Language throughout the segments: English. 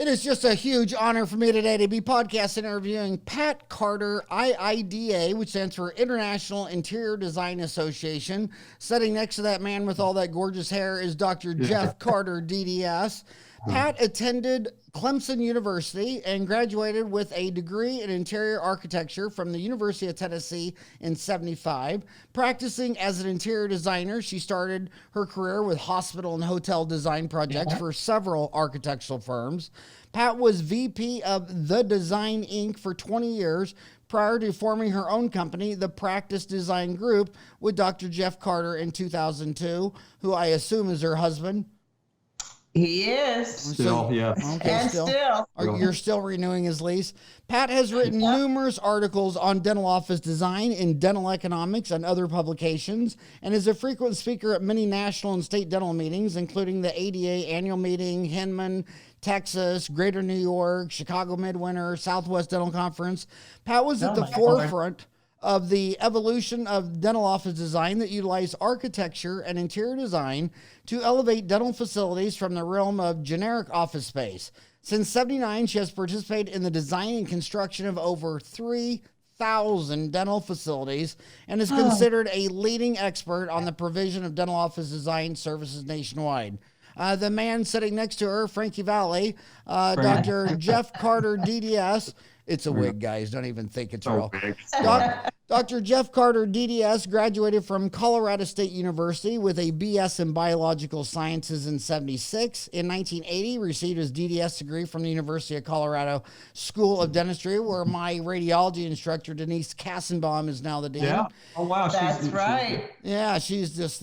It is just a huge honor for me today to be podcast interviewing Pat Carter, IIDA, which stands for International Interior Design Association. Sitting next to that man with all that gorgeous hair is Dr. Jeff Carter, DDS. Pat attended Clemson University and graduated with a degree in interior architecture from the University of Tennessee in '75. Practicing as an interior designer, she started her career with hospital and hotel design projects for several architectural firms. Pat was VP of The Design Inc. for 20 years prior to forming her own company, the Practice Design Group, with Dr. Jeff Carter in 2002, who I assume is her husband. He is. Still, yeah. Okay, And still. You're still renewing his lease. Pat has written numerous articles on dental office design in Dental Economics and other publications, and is a frequent speaker at many national and state dental meetings, including the ADA annual meeting, Hinman, Texas, Greater New York, Chicago Midwinter, Southwest Dental Conference. Pat was at the forefront of the evolution of dental office design that utilized architecture and interior design to elevate dental facilities from the realm of generic office space. Since '79, she has participated in the design and construction of over 3,000 dental facilities and is considered a leading expert on the provision of dental office design services nationwide. The man sitting next to her, Frankie Valley, Dr. Jeff Carter, DDS. It's a wig, guys. Don't even think it's real. Dr. Jeff Carter, DDS, graduated from Colorado State University with a BS in Biological Sciences in '76. In 1980, received his DDS degree from the University of Colorado School of Dentistry, where my radiology instructor, Denise Kassenbaum, is now the dean. Yeah. Oh, wow. That's right. Yeah, she's just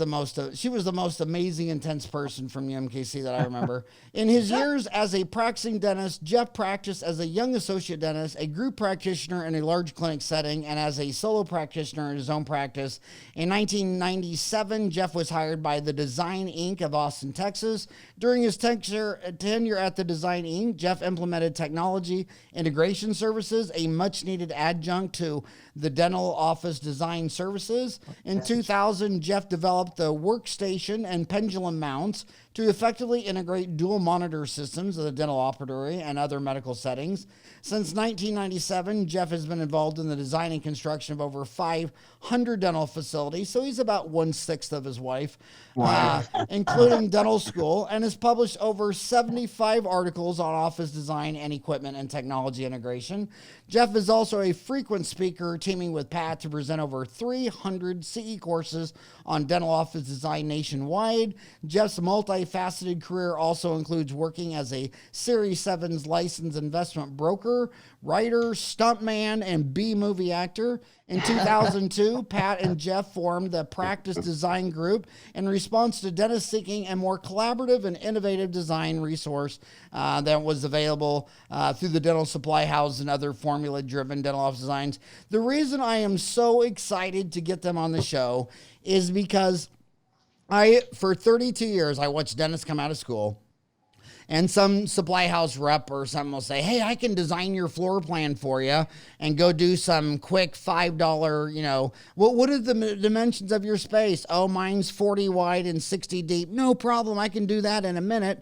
she was the most amazing, intense person from UMKC that I remember. In his years as a practicing dentist, Jeff practiced as a young associate dentist, a group practitioner in a large clinic setting, and as a solo practitioner in his own practice. In 1997, Jeff was hired by the Design Inc. of Austin, Texas. During his tenure at the Design Inc., Jeff implemented technology integration services, a much-needed adjunct to the dental office design services. In 2000, Jeff developed the workstation and pendulum mounts to effectively integrate dual monitor systems of the dental operatory and other medical settings. Since 1997, Jeff has been involved in the design and construction of over 500 dental facilities, so he's about 1/6 of his wife, including dental school, and has published over 75 articles on office design and equipment and technology integration. Jeff is also a frequent speaker, teaming with Pat to present over 300 CE courses on dental office design nationwide. Jeff's multifaceted career also includes working as a Series 7's licensed investment broker, writer, stuntman, and B-movie actor. In 2002, Pat and Jeff formed the Practice Design Group in response to dentists seeking a more collaborative and innovative design resource that was available through the Dental Supply House and other formula-driven dental office designs. The reason I am so excited to get them on the show is because for 32 years, I watched dentists come out of school, and some supply house rep or something will say, hey, I can design your floor plan for you and go do some quick $5, what are the dimensions of your space? Oh, mine's 40 wide and 60 deep. No problem. I can do that in a minute.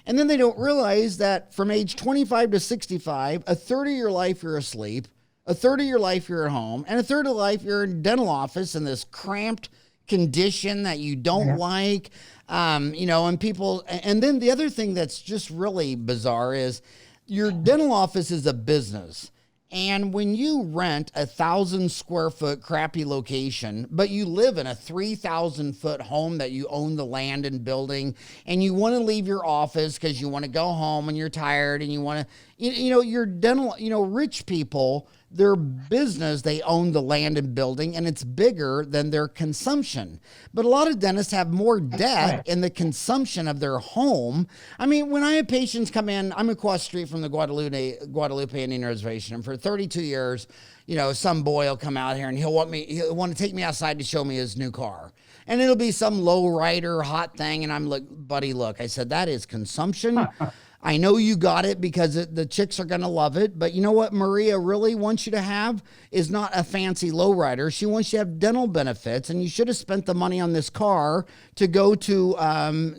And then they don't realize that from age 25 to 65, a third of your life you're asleep, a third of your life you're at home, and a third of life you're in dental office in this cramped condition that you don't like. And people, and then the other thing that's just really bizarre is your dental office is a business. And when you rent 1,000 square foot crappy location, but you live in a 3,000 foot home that you own the land and building, and you want to leave your office because you want to go home and you're tired and you want to, your dental, rich people, their business, they own the land and building, and it's bigger than their consumption. But a lot of dentists have more debt in the consumption of their home. I mean, when I have patients come in, I'm across the street from the Guadalupe Indian Reservation, and for 32 years, some boy will come out here and he'll want to take me outside to show me his new car. And it'll be some low rider hot thing. And I'm like, buddy, look, I said, that is consumption. I know you got it because the chicks are going to love it. But you know what Maria really wants you to have is not a fancy lowrider. She wants you to have dental benefits. And you should have spent the money on this car to go to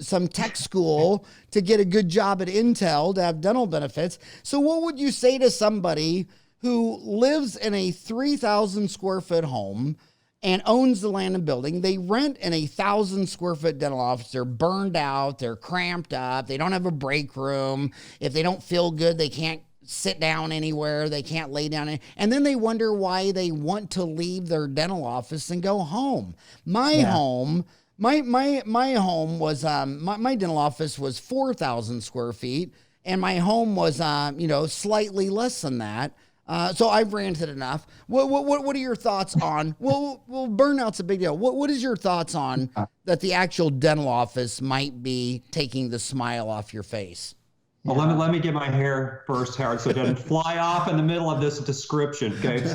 some tech school to get a good job at Intel to have dental benefits. So what would you say to somebody who lives in a 3,000 square foot home and owns the land and building? They rent in a 1,000 square foot dental office. They're burned out. They're cramped up. They don't have a break room. If they don't feel good, they can't sit down anywhere. They can't lay down. And then they wonder why they want to leave their dental office and go home. My home was, my dental office was 4,000 square feet. And my home was, slightly less than that. So I've ranted enough. What are your thoughts on? Well, burnout's a big deal. What is your thoughts on that the actual dental office might be taking the smile off your face? Well, let me get my hair first, Howard, so it doesn't fly off in the middle of this description. Okay,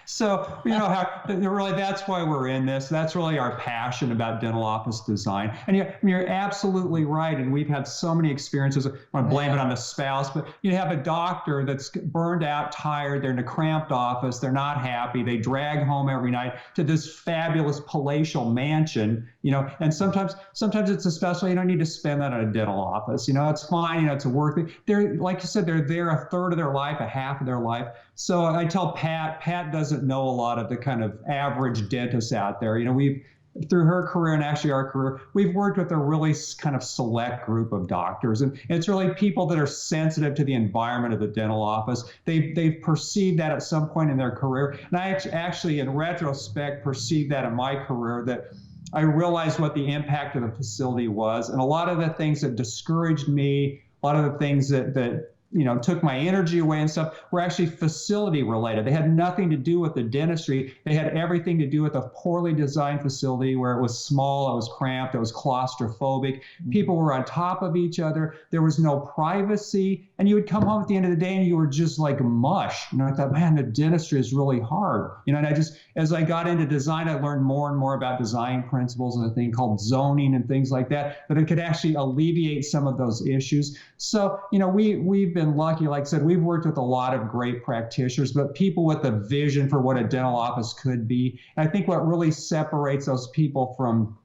so how really that's why we're in this. That's really our passion about dental office design. And you're absolutely right. And we've had so many experiences. I want to blame it on the spouse, but you have a doctor that's burned out, tired. They're in a cramped office. They're not happy. They drag home every night to this fabulous palatial mansion. And sometimes it's especially you don't need to spend that on a dental office. It's fine. It's a work thing. They're, like you said, they're there a third of their life, a half of their life. So I tell Pat doesn't know a lot of the kind of average dentists out there. We've, through her career and actually our career, we've worked with a really kind of select group of doctors. And it's really people that are sensitive to the environment of the dental office. They've perceived that at some point in their career. And I actually, in retrospect, perceived that in my career, that I realized what the impact of the facility was. And a lot of the things that discouraged me, a lot of the things that took my energy away and stuff were actually facility related. They had nothing to do with the dentistry. They had everything to do with a poorly designed facility where it was small, it was cramped, it was claustrophobic. People were on top of each other. There was no privacy. And you would come home at the end of the day and you were just like mush. I thought, man, the dentistry is really hard. And as I got into design, I learned more and more about design principles and a thing called zoning and things like that it could actually alleviate some of those issues. So, we've been lucky. Like I said, we've worked with a lot of great practitioners, but people with a vision for what a dental office could be. And I think what really separates those people from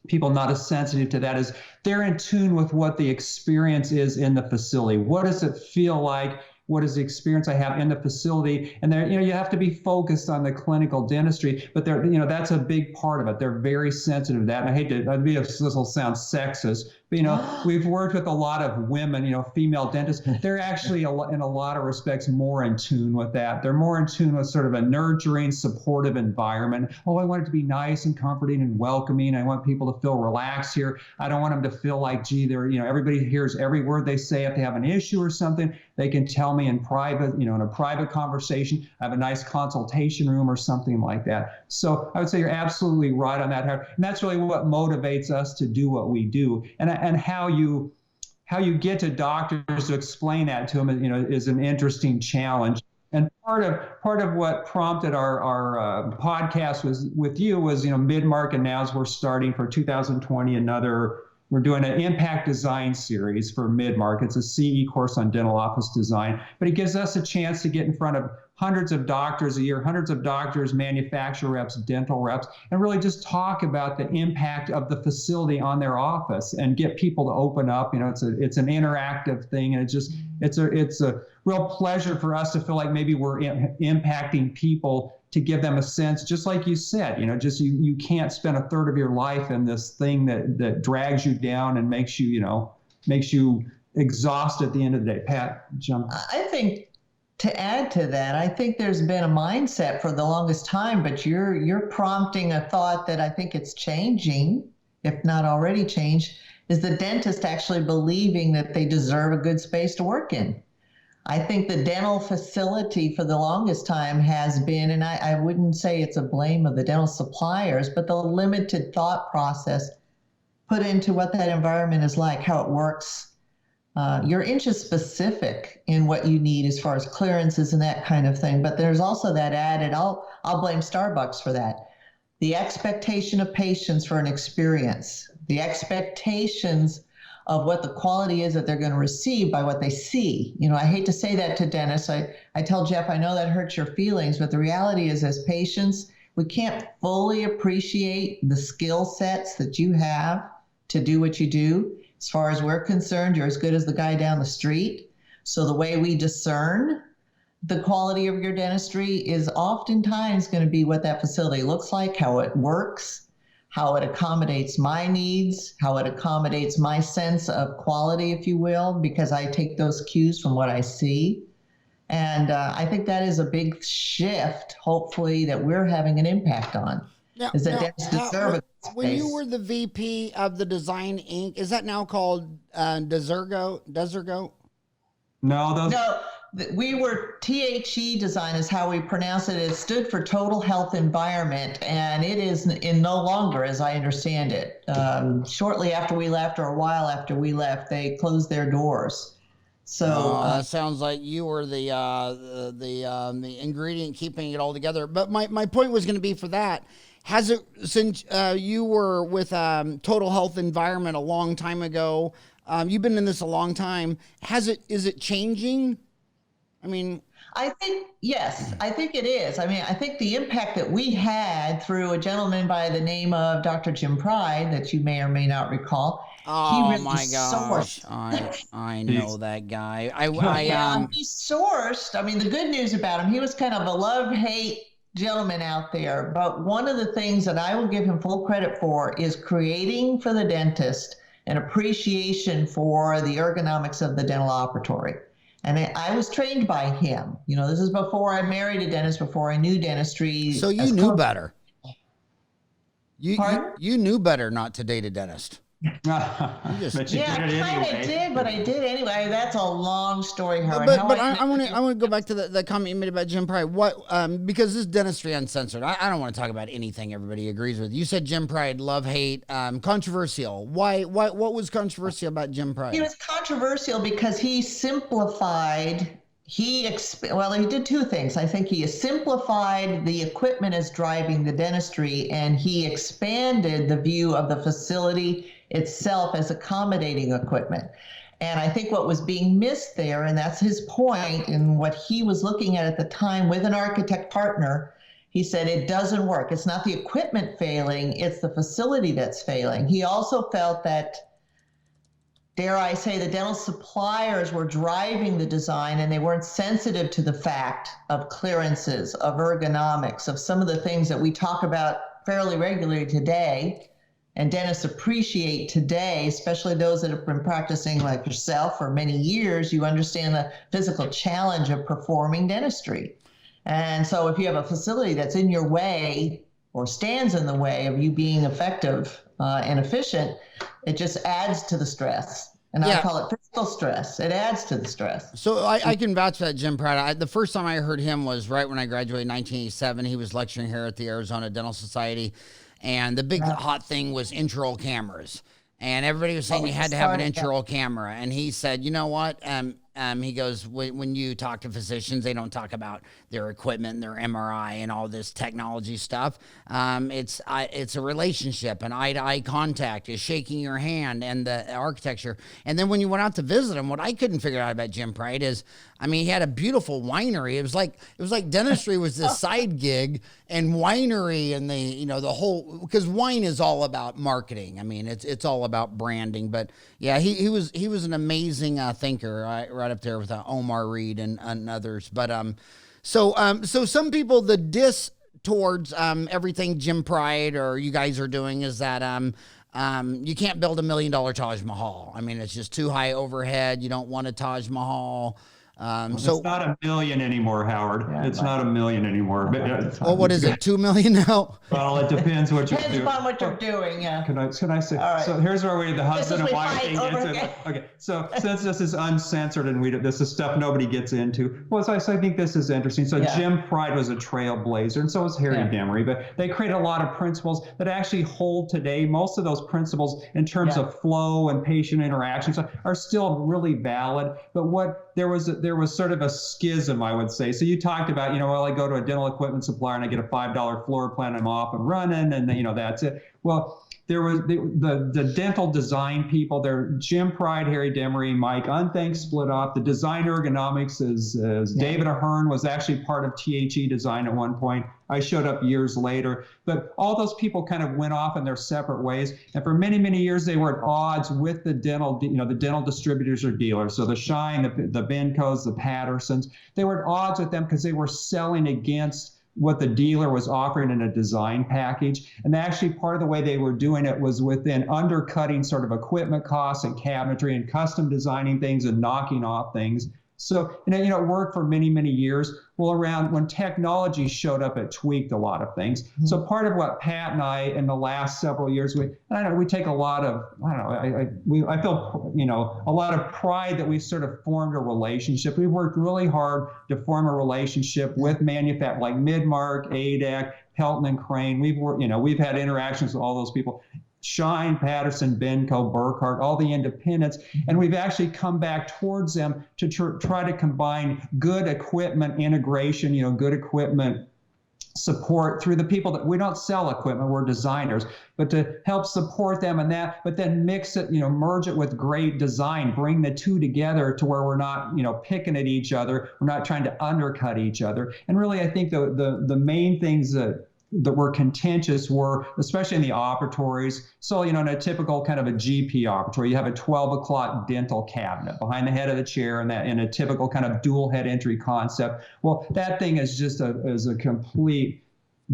people not as sensitive to that is they're in tune with what the experience is in the facility. What does it feel like? What is the experience I have in the facility? And there, you have to be focused on the clinical dentistry, but that's a big part of it. They're very sensitive to that. And I hate to, this will sound sexist, but we've worked with a lot of women, female dentists. They're actually in a lot of respects more in tune with that. They're more in tune with sort of a nurturing, supportive environment. Oh, I want it to be nice and comforting and welcoming. I want people to feel relaxed here. I don't want them to feel like, gee, they're, everybody hears every word they say. If they have an issue or something, they can tell me in private, in a private conversation. I have a nice consultation room or something like that. So I would say you're absolutely right on that. And that's really what motivates us to do what we do. And how you get to doctors to explain that to them, is an interesting challenge. And part of what prompted our podcast was with you was, Midmark, and now as we're starting for 2020, we're doing an impact design series for Midmark. It's a CE course on dental office design, but it gives us a chance to get in front of hundreds of doctors a year, hundreds of doctors, manufacturer reps, dental reps, and really just talk about the impact of the facility on their office and get people to open up. It's an interactive thing, and it's a real pleasure for us to feel like maybe we're impacting people, to give them a sense, just like you said, you can't spend a third of your life in this thing that drags you down and makes you exhausted at the end of the day. Pat, jump. I think to add to that, I think there's been a mindset for the longest time, but you're prompting a thought that I think it's changing, if not already changed, is the dentist actually believing that they deserve a good space to work in. I think the dental facility for the longest time has been, and I wouldn't say it's a blame of the dental suppliers, but the limited thought process put into what that environment is like, how it works. You're inches specific in what you need as far as clearances and that kind of thing. But there's also that added, I'll blame Starbucks for that. The expectation of patients for an experience, the expectations of what the quality is that they're going to receive by what they see. You know, I hate to say that to dentists. I tell Jeff, I know that hurts your feelings, but the reality is as patients, we can't fully appreciate the skill sets that you have to do what you do. As far as we're concerned, you're as good as the guy down the street. So the way we discern the quality of your dentistry is oftentimes going to be what that facility looks like, how it works, how it accommodates my needs, how it accommodates my sense of quality, if you will, because I take those cues from what I see. And I think that is a big shift, hopefully, that we're having an impact on. Is that dentists deserve it? When you were the VP of the Design Inc., is that now called Desergo? No, we were T.H.E. design is how we pronounce it. It stood for Total Health Environment, and it is no longer, as I understand it. Shortly after we left, or a while after we left, they closed their doors. So that sounds like you were the ingredient keeping it all together. But my point was going to be for that. Has it, since you were with Total Health Environment a long time ago, you've been in this a long time. Is it changing? I mean, I think, yes, I think it is. I mean, I think the impact that we had through a gentleman by the name of Dr. Jim Pride, that you may or may not recall. Oh, really my gosh. I know that guy. He sourced, I mean, the good news about him, he was kind of a love-hate gentleman out there. But one of the things that I will give him full credit for is creating for the dentist an appreciation for the ergonomics of the dental operatory. And I was trained by him. You know, this is before I married a dentist, before I knew dentistry. So you knew better. You knew better not to date a dentist. But you did it I kind of did, but I did anyway. That's a long story, Howard. But I want to go back to the comment you made about Jim Pride. Because this is Dentistry Uncensored. I don't want to talk about anything everybody agrees with. You said Jim Pride, love, hate, controversial. Why? What was controversial about Jim Pride? He was controversial because he simplified. He did two things. I think he simplified the equipment as driving the dentistry, and he expanded the view of the facility itself as accommodating equipment. And I think what was being missed there, and that's his point, and what he was looking at the time with an architect partner, he said it doesn't work. It's not the equipment failing, it's the facility that's failing. He also felt that, dare I say, the dental suppliers were driving the design, and they weren't sensitive to the fact of clearances, of ergonomics, of some of the things that we talk about fairly regularly today, and dentists appreciate today, especially those that have been practicing like yourself for many years. You understand the physical challenge of performing dentistry. And so if you have a facility that's in your way or stands in the way of you being effective and efficient, it just adds to the stress. And I call it physical stress. It adds to the stress. So I can vouch for that, Jim Pride. The first time I heard him was right when I graduated in 1987. He was lecturing here at the Arizona Dental Society. And the big hot thing was intraoral cameras. And everybody was saying you had to have an intraoral camera. And he said, you know what? He goes, when you talk to physicians, they don't talk about their equipment and their MRI and all this technology stuff. It's a relationship, and eye-to-eye contact is shaking your hand and the architecture. And then when you went out to visit him, what I couldn't figure out about Jim Pride is, I mean, he had a beautiful winery. It was like dentistry was this side gig, and winery and the whole, because wine is all about marketing. I mean, it's all about branding. But yeah, he was an amazing thinker, right up there with Omar Reed and others. But so some people, the diss towards everything Jim Pride or you guys are doing is that you can't build $1 million Taj Mahal. I mean, it's just too high overhead. You don't want a Taj Mahal. So it's not $1 million anymore, Howard. It's not $1 million anymore. But, well, what is it? $2 million now? Well, it depends what you're doing. Depends upon what you're doing. Yeah. Can I say? All right. So here's where the husband and wife fight thing over gets in. Okay. So since this is uncensored and this is stuff nobody gets into, well, so I think this is interesting. So Jim Pride was a trailblazer, and so was Harry Demery. But they created a lot of principles that actually hold today. Most of those principles, in terms of flow and patient interactions, are still really valid. But was sort of a schism, I would say. So you talked about, well, I go to a dental equipment supplier and I get a $5 floor plan, I'm off and running, and that's it. Well, there was the dental design people there. Jim Pride, Harry Demery, Mike Unthank split off. The design ergonomics is David Ahern was actually part of T.H.E. design at one point. I showed up years later, but all those people kind of went off in their separate ways. And for many, many years, they were at odds with the dental, the dental distributors or dealers. So the Shine, the Bencos, the Pattersons, they were at odds with them because they were selling against what the dealer was offering in a design package. And actually part of the way they were doing it was within undercutting sort of equipment costs and cabinetry and custom designing things and knocking off things. So, it worked for many, many years. Well, around when technology showed up, it tweaked a lot of things. Mm-hmm. So part of what Pat and I, in the last several years, we take a lot of, I feel, a lot of pride that we've sort of formed a relationship. We've worked really hard to form a relationship with manufacturers like Midmark, ADEC, Pelton and Crane. We've had interactions with all those people. Shine, Patterson, Benco, Burkhart, all the independents, and we've actually come back towards them to try to combine good equipment integration, good equipment support through the people that we don't sell equipment, we're designers, but to help support them in that, but then mix it, merge it with great design, bring the two together to where we're not, picking at each other, we're not trying to undercut each other. And really, I think the main things that were contentious were, especially in the operatories. So, in a typical kind of a GP operatory, you have a 12 o'clock dental cabinet behind the head of the chair, and that in a typical kind of dual head entry concept. Well, that thing is just a complete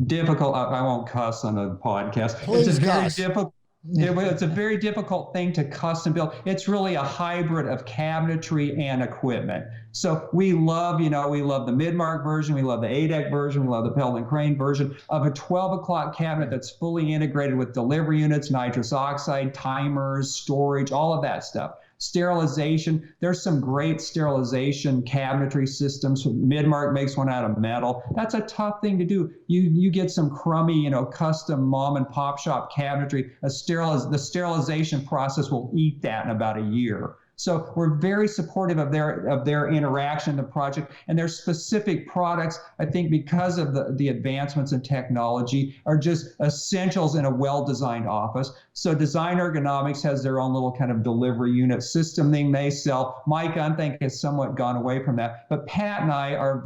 difficult, I won't cuss on a podcast. Please it's a very cuss. difficult. It's a very difficult thing to custom build. It's really a hybrid of cabinetry and equipment. So we love the Midmark version, we love the ADEC version, we love the Pelton and Crane version of a 12 o'clock cabinet that's fully integrated with delivery units, nitrous oxide, timers, storage, all of that stuff. Sterilization, there's some great sterilization cabinetry systems. Midmark makes one out of metal. That's a tough thing to do. You get some crummy, custom mom and pop shop cabinetry. The sterilization process will eat that in about a year. So we're very supportive of their interaction in the project, and their specific products, I think, because of the advancements in technology, are just essentials in a well-designed office. So Design Ergonomics has their own little kind of delivery unit system thing they sell. Mike Unthank has somewhat gone away from that. But Pat and I are,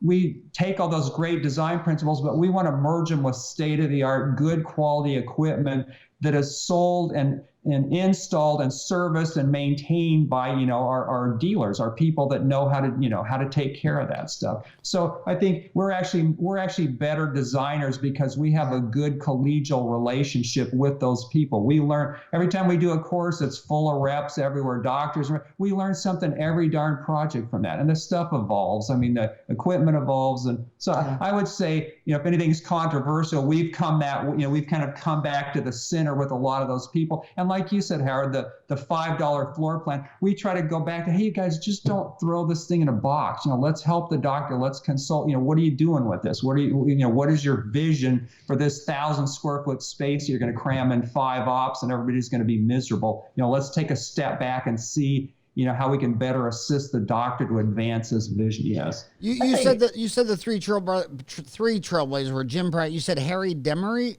we take all those great design principles, but we want to merge them with state-of-the-art, good quality equipment that is sold and installed and serviced and maintained by our dealers, our people that know how to take care of that stuff. So I think we're actually better designers because we have a good collegial relationship with those people. We learn every time we do a course that's full of reps everywhere, doctors, we learn something every darn project from that, and the stuff evolves. I mean, the equipment evolves, and so I would say, if anything's controversial, we've kind of come back to the center with a lot of those people. And like you said, Howard, the $5 floor plan, we try to go back to, hey, you guys, just don't throw this thing in a box. Let's help the doctor. Let's consult. What are you doing with this? What is your vision for this 1,000 square foot space you're going to cram in 5 ops and everybody's going to be miserable? Let's take a step back and see how we can better assist the doctor to advance this vision. Yes. You said the three trailblazers were Jim Pratt. You said Harry Demery.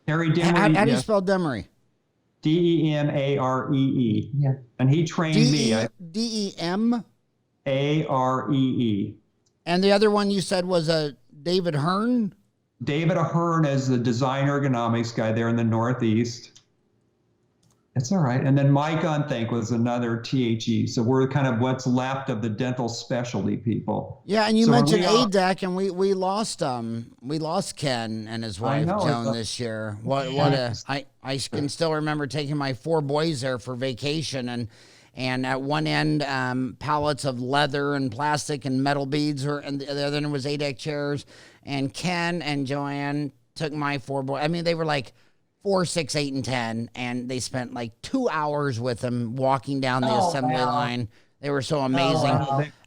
Harry Demery. How do you spell Demery? Demaree. Yeah. And he trained me. Demaree. And the other one you said was David Ahern. David Ahern is the design ergonomics guy there in the Northeast. That's all right. And then Mike Unthank was another T.H.E. So we're kind of what's left of the dental specialty people. Yeah, and you mentioned ADEC, and we lost Ken and his wife Joan this year. I can still remember taking my 4 boys there for vacation, and at one end pallets of leather and plastic and metal beads, and the other end was ADEC chairs. And Ken and Joanne took my 4 boys. I mean, they were like 4, 6, 8, and 10, and they spent like 2 hours with them walking down the assembly line. They were so amazing.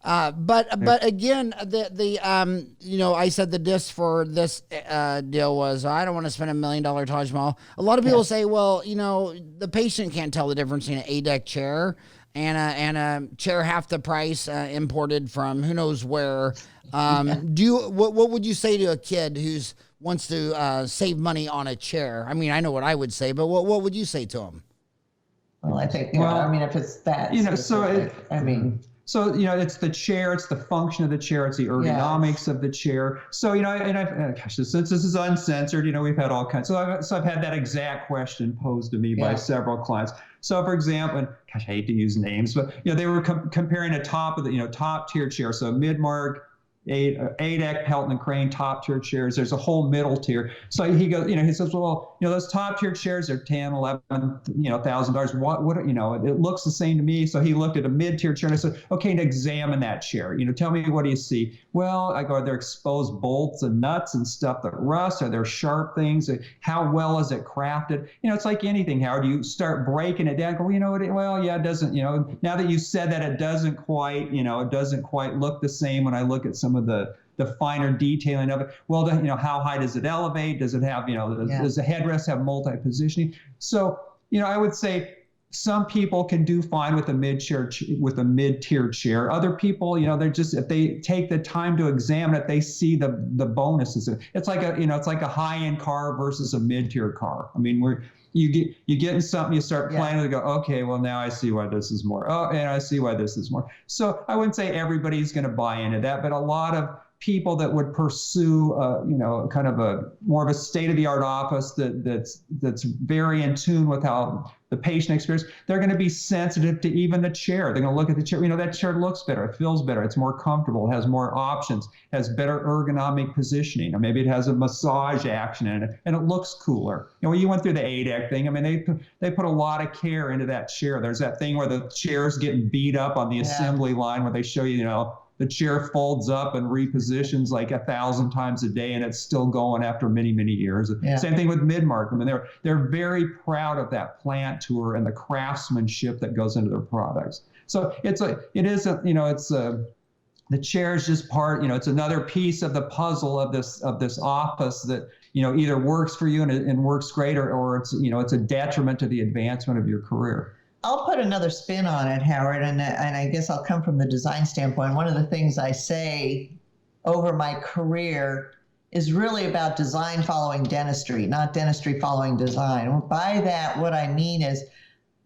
But again, I said the disc for this deal was, I don't want to spend $1 million Taj Mahal. A lot of people say, well, the patient can't tell the difference between an ADEC chair and a chair half the price, imported from who knows where. What would you say to a kid who's wants to save money on a chair? I mean, I know what I would say, but what would you say to him? Well, I think, I mean, if it's that, So, it's the chair, it's the function of the chair, it's the ergonomics of the chair. So, and since this is uncensored, we've had all kinds. So I've had that exact question posed to me by several clients. So, for example, and I hate to use names, but, they were comparing a top of the, top tier chair. So Midmark, T.H.E, Pelton and Crane, top tier chairs. There's a whole middle tier. So he goes, he says, well, those top tier chairs are $10,000, $11,000. What, it looks the same to me. So he looked at a mid tier chair and I said, okay, to examine that chair, tell me, what do you see? Well, I go, are there exposed bolts and nuts and stuff that rust? Are there sharp things? How well is it crafted? It's like anything, Howard. You start breaking it down. Go, it doesn't, now that you said that, it doesn't quite, look the same when I look at some of the finer detailing of it. Well, how high does it elevate? Does it have, does the headrest have multi-positioning? So, I would say some people can do fine with a mid-tier chair. Other people, they're just, if they take the time to examine it, they see the bonuses. It's like a high-end car versus a mid-tier car. I mean, you get in something, you start playing and go, okay, well, now I see why this is more. Oh, and I see why this is more. So I wouldn't say everybody's going to buy into that, but a lot of people that would pursue, kind of a more of a state-of-the-art office that's very in tune with how the patient experience, they're going to be sensitive to even the chair. They're going to look at the chair. That chair looks better. It feels better. It's more comfortable. It has more options. Has better ergonomic positioning. Or maybe it has a massage action in it, and it looks cooler. When you went through the T.H.E thing, I mean, they put a lot of care into that chair. There's that thing where the chair's getting beat up on the assembly line where they show you, the chair folds up and repositions like 1,000 times a day, and it's still going after many, many years. Same thing with Midmark. I mean, they're very proud of that plant tour and the craftsmanship that goes into their products. So the chair is just part. It's another piece of the puzzle of this office that either works for you and works great, or it's a detriment to the advancement of your career. I'll put another spin on it, Howard, and I guess I'll come from the design standpoint. One of the things I say over my career is really about design following dentistry, not dentistry following design. By that, what I mean is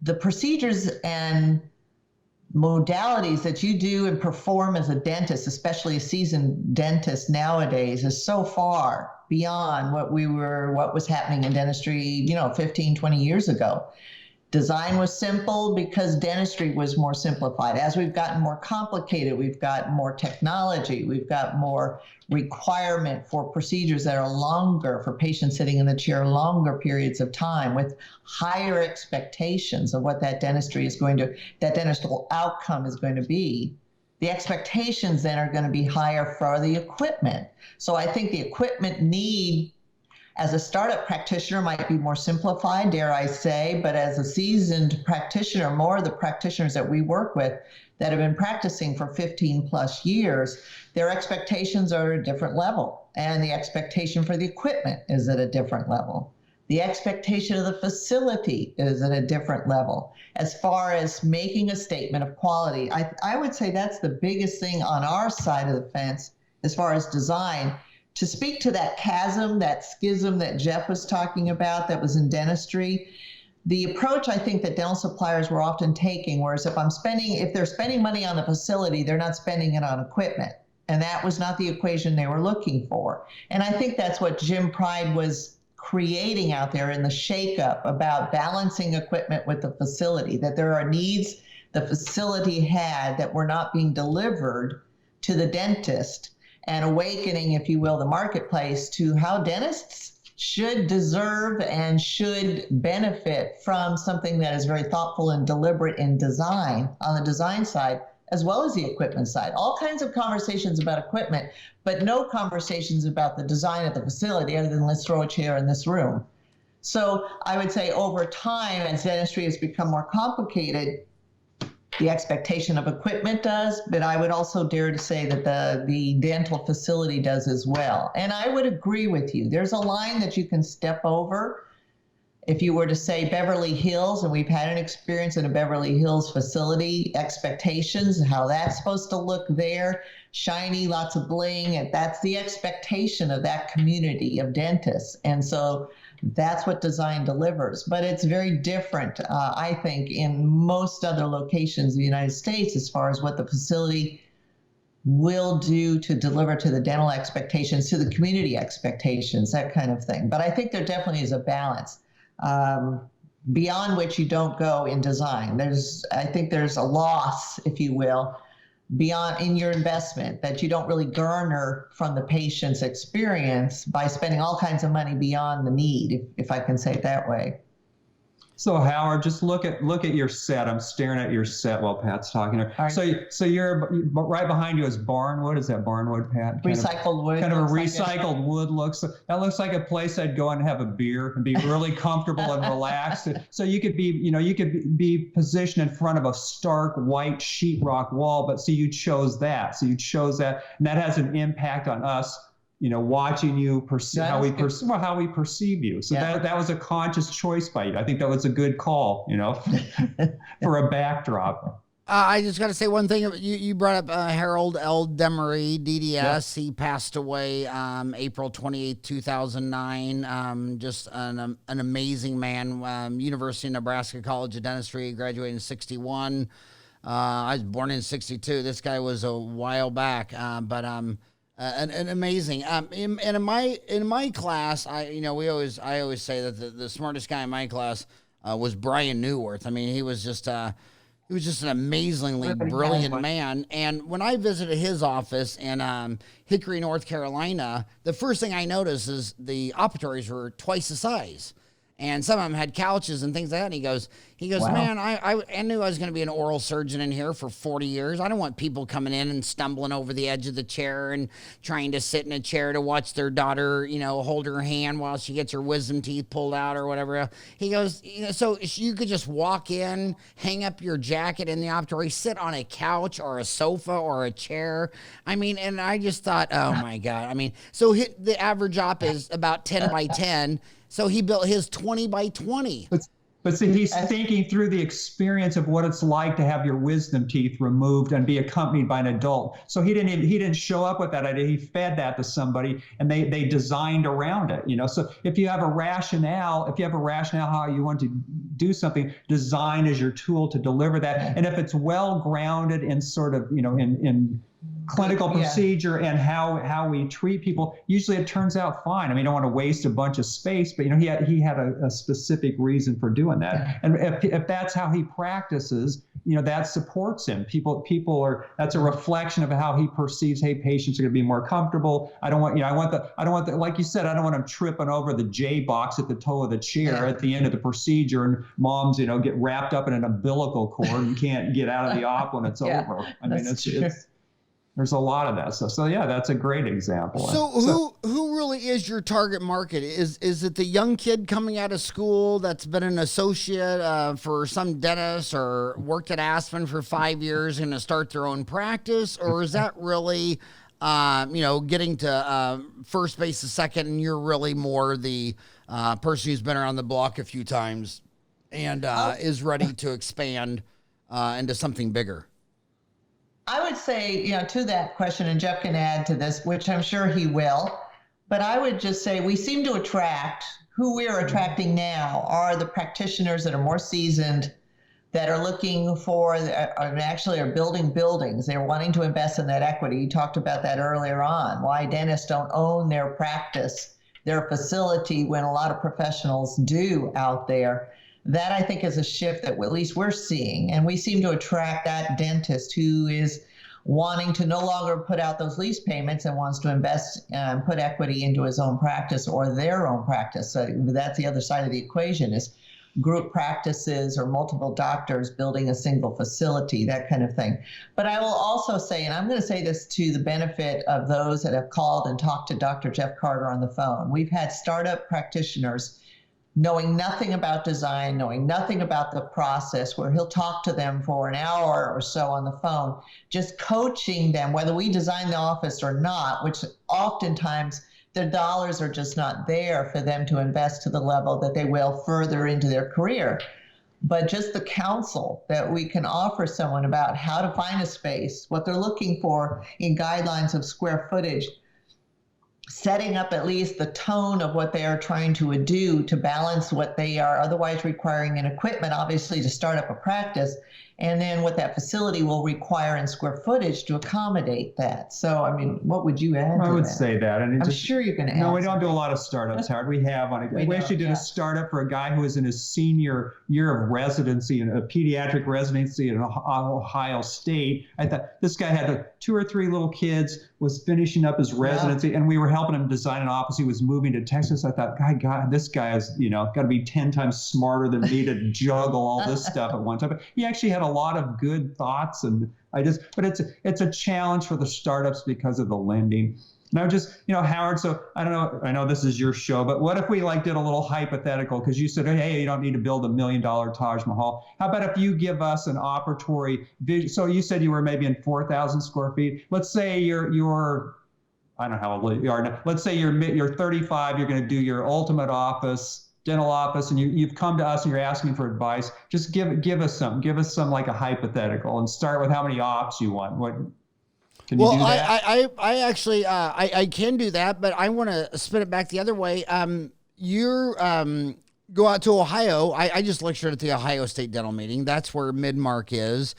the procedures and modalities that you do and perform as a dentist, especially a seasoned dentist nowadays, is so far beyond what was happening in dentistry, 15, 20 years ago. Design was simple because dentistry was more simplified. As we've gotten more complicated, we've got more technology, we've got more requirement for procedures that are longer, for patients sitting in the chair longer periods of time, with higher expectations of what that dentistry outcome is going to be. The expectations then are going to be higher for the equipment. So I think the equipment need, as a startup practitioner, might be more simplified, dare I say, but as a seasoned practitioner, more of the practitioners that we work with that have been practicing for 15 plus years, their expectations are at a different level. And the expectation for the equipment is at a different level. The expectation of the facility is at a different level. As far as making a statement of quality, I would say that's the biggest thing on our side of the fence as far as design. To speak to that chasm, that schism that Jeff was talking about that was in dentistry, the approach I think that dental suppliers were often taking, whereas if they're spending money on the facility, they're not spending it on equipment. And that was not the equation they were looking for. And I think that's what Jim Pride was creating out there in the shakeup about balancing equipment with the facility, that there are needs the facility had that were not being delivered to the dentist, and awakening, if you will, the marketplace to how dentists should deserve and should benefit from something that is very thoughtful and deliberate in design, on the design side, as well as the equipment side. All kinds of conversations about equipment, but no conversations about the design of the facility other than let's throw a chair in this room. So I would say over time, as dentistry has become more complicated, the expectation of equipment does, but I would also dare to say that the dental facility does as well. And I would agree with you. There's a line that you can step over If you were to say Beverly Hills, and we've had an experience in a Beverly Hills facility, expectations, how that's supposed to look there, shiny, lots of bling, and that's the expectation of that community of dentists. And so that's what design delivers. But it's very different, I think, in most other locations in the United States as far as what the facility will do to deliver to the dental expectations, to the community expectations, that kind of thing. But I think there definitely is a balance. Beyond which you don't go in design. I think there's a loss, if you will, beyond in your investment that you don't really garner from the patient's experience by spending all kinds of money beyond the need, if I can say it that way. So Howard, just look at your set. I'm staring at your set while Pat's talking. Right. So you're right behind you is barnwood. Is that barnwood, Pat? Recycled wood. Kind of a recycled wood looks. That looks like a place I'd go and have a beer and be really comfortable and relaxed. So you could be positioned in front of a stark white sheetrock wall, but see, you chose that. So you chose that, and that has an impact on us. Watching you perceive how we perceive you. So that was a conscious choice by you. I think that was a good call, for a backdrop. I just got to say one thing. You brought up Harold L. Demery, DDS. Yeah. He passed away April 28, 2009. Just an amazing man. University of Nebraska College of Dentistry, graduated in 61. I was born in 62. This guy was a while back, but an amazing. And in my class, I always say that the smartest guy in my class was Brian Newworth. I mean, he was just an amazingly brilliant man. And when I visited his office in Hickory, North Carolina, the first thing I noticed is the operatories were twice the size. And some of them had couches and things like that. And he goes, wow. Man, I knew I was going to be an oral surgeon in here for 40 years. I don't want people coming in and stumbling over the edge of the chair and trying to sit in a chair to watch their daughter, hold her hand while she gets her wisdom teeth pulled out or whatever. He goes, so you could just walk in, hang up your jacket in the operatory, sit on a couch or a sofa or a chair. I mean, and I just thought, oh my God. I mean, so the average op is about 10 by 10. So he built his 20 by 20. But see, he's thinking through the experience of what it's like to have your wisdom teeth removed and be accompanied by an adult. So he didn't show up with that idea. He fed that to somebody, and they designed around it. So if you have a rationale how you want to do something, design is your tool to deliver that. And if it's well grounded in sort of in clinical procedure and how we treat people, usually it turns out fine. I mean, I don't want to waste a bunch of space, but he had a specific reason for doing that. Yeah. And if that's how he practices, that supports him. That's a reflection of how he perceives, hey, patients are going to be more comfortable. I don't want like you said, I don't want them tripping over the J box at the toe of the chair at the end of the procedure, and moms, get wrapped up in an umbilical cord and can't get out of the op when it's over. I mean, it's there's a lot of that stuff. So yeah, that's a great example. So who really is your target market? Is it the young kid coming out of school that's been an associate for some dentist or worked at Aspen for 5 years and to start their own practice? Or is that really, getting to first base a second, and you're really more the person who's been around the block a few times and is ready to expand into something bigger? I would say, to that question, and Jeff can add to this, which I'm sure he will, but I would just say who we're attracting now are the practitioners that are more seasoned, that are looking for, and actually are building buildings. They're wanting to invest in that equity. You talked about that earlier on, why dentists don't own their practice, their facility, when a lot of professionals do out there. That, I think, is a shift that at least we're seeing. And we seem to attract that dentist who is wanting to no longer put out those lease payments and wants to invest and put equity into his own practice or their own practice. So that's the other side of the equation, is group practices or multiple doctors building a single facility, that kind of thing. But I will also say, and I'm going to say this to the benefit of those that have called and talked to Dr. Jeff Carter on the phone. We've had startup practitioners knowing nothing about design, knowing nothing about the process, where he'll talk to them for an hour or so on the phone, just coaching them, whether we design the office or not, which oftentimes the dollars are just not there for them to invest to the level that they will further into their career. But just the counsel that we can offer someone about how to find a space, what they're looking for in guidelines of square footage, setting up at least the tone of what they are trying to do to balance what they are otherwise requiring in equipment, obviously, to start up a practice, and then what that facility will require in square footage to accommodate that. So, I mean, what would you add to that? I would say that. And I'm sure you can add. No, we don't do a lot of startups, Howard. We have one. We actually did a startup for a guy who was in his senior year of residency, a pediatric residency in Ohio State. I thought this guy had 2 or 3 little kids, was finishing up his residency, and we were helping him design an office. He was moving to Texas. I thought, God, this guy is, got to be 10 times smarter than me to juggle all this stuff at one time. But he actually had a lot of good thoughts, and but it's a challenge for the startups because of the lending. Now, just, Howard, so I don't know, I know this is your show, but what if we did a little hypothetical? Because you said, hey, you don't need to build $1 million Taj Mahal. How about if you give us an operatory vision? So you said you were maybe in 4,000 square feet. Let's say you're I don't know how old you are now. Let's say you're 35, you're going to do your ultimate office, dental office, and you've come to us and you're asking for advice. Just give us some like a hypothetical, and start with how many ops you want. Can you do that? I actually I can do that, but I want to spin it back the other way. You go out to Ohio. I just lectured at the Ohio State Dental Meeting. That's where Midmark is.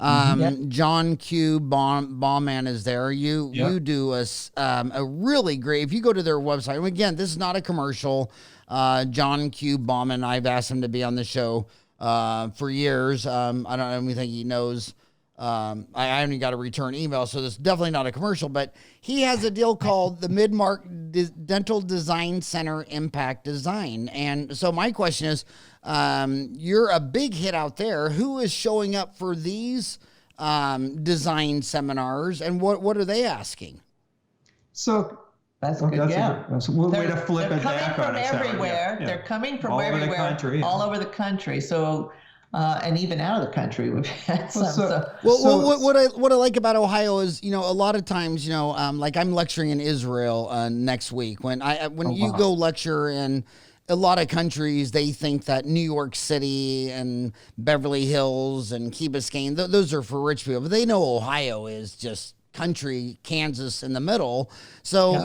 John Q. Bauman is there. You do a really great. If you go to their website, and again, this is not a commercial. John Q. Bauman, I've asked him to be on the show for years. I don't even think he knows. I haven't got a return email, so this is definitely not a commercial, but he has a deal called the Midmark Dental Design Center Impact Design. And so my question is, you're a big hit out there. Who is showing up for these design seminars, and what are they asking? So that's good. That's a way to flip it back on it. They're coming from everywhere. They're coming from everywhere, all over the country. So. And even out of the country, we've had some. What I like about Ohio is, a lot of times, like I'm lecturing in Israel next week. When you go lecture in a lot of countries, they think that New York City and Beverly Hills and Key Biscayne, those are for rich people. But they know Ohio is just country, Kansas in the middle. So,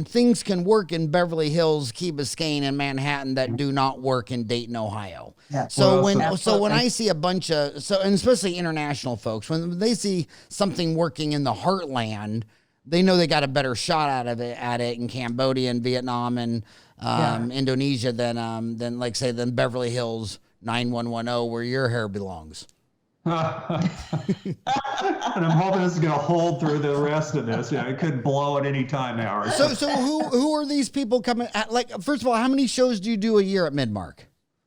things can work in Beverly Hills, Key Biscayne, and Manhattan that do not work in Dayton, Ohio. Yeah. So when I see a bunch of, and especially international folks, when they see something working in the heartland, they know they got a better shot at it in Cambodia and Vietnam and Indonesia than Beverly Hills 9110, where your hair belongs. And I'm hoping this is going to hold through the rest of this. It could blow at any time, Howard. So who are these people coming at? First of all, how many shows do you do a year at Midmark?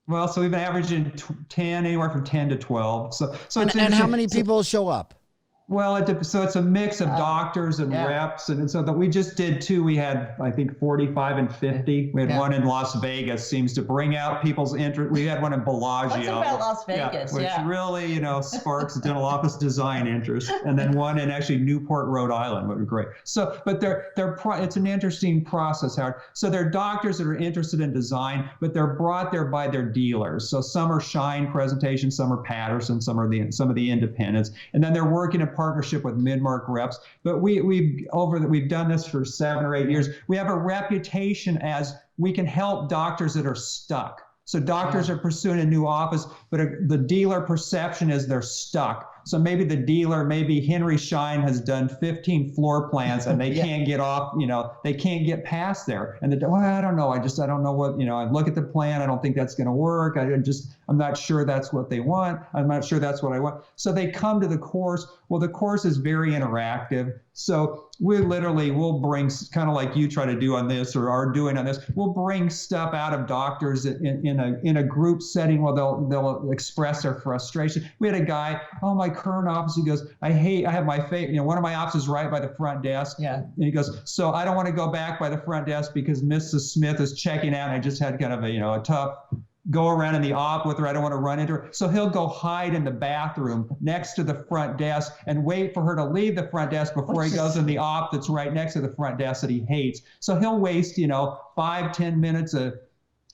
Well, so we've been averaging anywhere from 10 to 12. And how many people show up? Well, so it's a mix of doctors and reps, and so that we just did 2. We had, I think, 45 and 50. We had one in Las Vegas. Seems to bring out people's interest. We had one in Bellagio. What's about Las Vegas? Which really, sparks dental office design interest. And then one in actually Newport, Rhode Island, would be great. So, but it's an interesting process, Howard. So they're doctors that are interested in design, but they're brought there by their dealers. So some are Shine Presentation, some are Patterson, some of the independents, and then they're working in partnership with Midmark reps. But we've done this for 7 or 8 years. We have a reputation as we can help doctors that are stuck. So doctors are pursuing a new office, but the dealer perception is they're stuck. So maybe the dealer, maybe Henry Schein has done 15 floor plans and they can't get off, they can't get past there. And I don't know. I don't know what, I look at the plan. I don't think that's going to work. I'm not sure that's what they want. I'm not sure that's what I want. So they come to the course. Well, the course is very interactive. So we'll bring, kind of like you try to do on this or are doing on this, we'll bring stuff out of doctors in a group setting where they'll express their frustration. We had a guy, my current office, he goes, I have my favorite, one of my offices right by the front desk. Yeah. And he goes, so I don't want to go back by the front desk because Mrs. Smith is checking out and I just had kind of a tough go around in the op with her. I don't want to run into her. So he'll go hide in the bathroom next to the front desk and wait for her to leave the front desk before he goes in the op that's right next to the front desk that he hates. So he'll waste, 5, 10 minutes,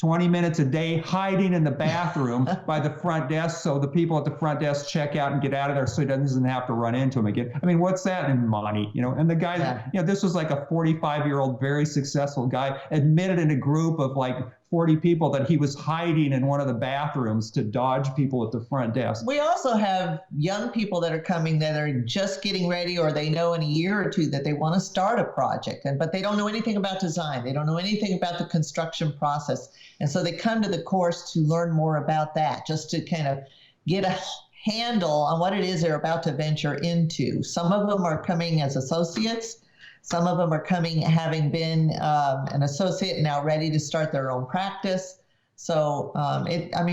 20 minutes a day hiding in the bathroom by the front desk so the people at the front desk check out and get out of there so he doesn't have to run into him again. I mean, what's that in money? And the guy, this was like a 45-year-old, very successful guy, admitted in a group of like 40 people that he was hiding in one of the bathrooms to dodge people at the front desk. We also have young people that are coming that are just getting ready, or they know in a year or two that they want to start a project, but they don't know anything about design. They don't know anything about the construction process. And so they come to the course to learn more about that, just to kind of get a handle on what it is they're about to venture into. Some of them are coming as associates. Some of them are coming having been an associate and now ready to start their own practice. So,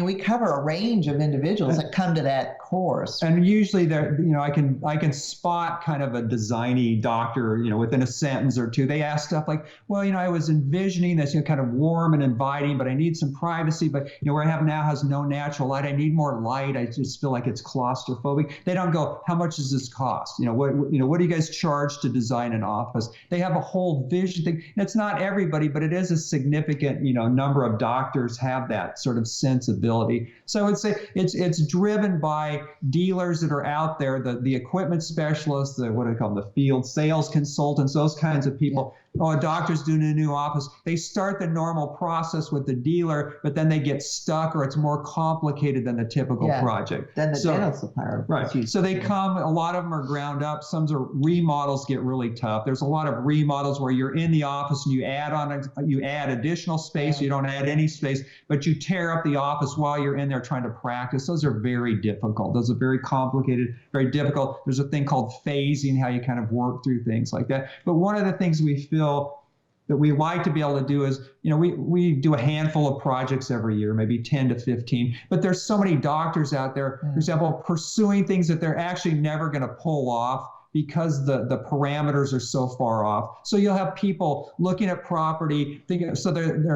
we cover a range of individuals that come to that course. And usually they're, I can spot kind of a designy doctor, within a sentence or two. They ask stuff like, well, I was envisioning this, kind of warm and inviting, but I need some privacy. But, where I have now has no natural light. I need more light. I just feel like it's claustrophobic. They don't go, how much does this cost? What do you guys charge to design an office? They have a whole vision thing. And it's not everybody, but it is a significant, number of doctors have that sort of sensibility. So I would say it's driven by dealers that are out there, the equipment specialists, what do they call them, the field sales consultants, those kinds of people. Oh, a doctor's doing a new office. They start the normal process with the dealer, but then they get stuck, or it's more complicated than the typical project. Then the dental supplier. Right. So they come, a lot of them are ground up. Some are remodels get really tough. There's a lot of remodels where you're in the office and you add additional space. You don't add any space, but you tear up the office while you're in there trying to practice. Those are very difficult. Those are very complicated, very difficult. There's a thing called phasing, how you kind of work through things like that. But one of the things we feel that we like to be able to do is, we do a handful of projects every year, maybe 10 to 15, but there's so many doctors out there, for example, pursuing things that they're actually never going to pull off because the parameters are so far off. So you'll have people looking at property, thinking, so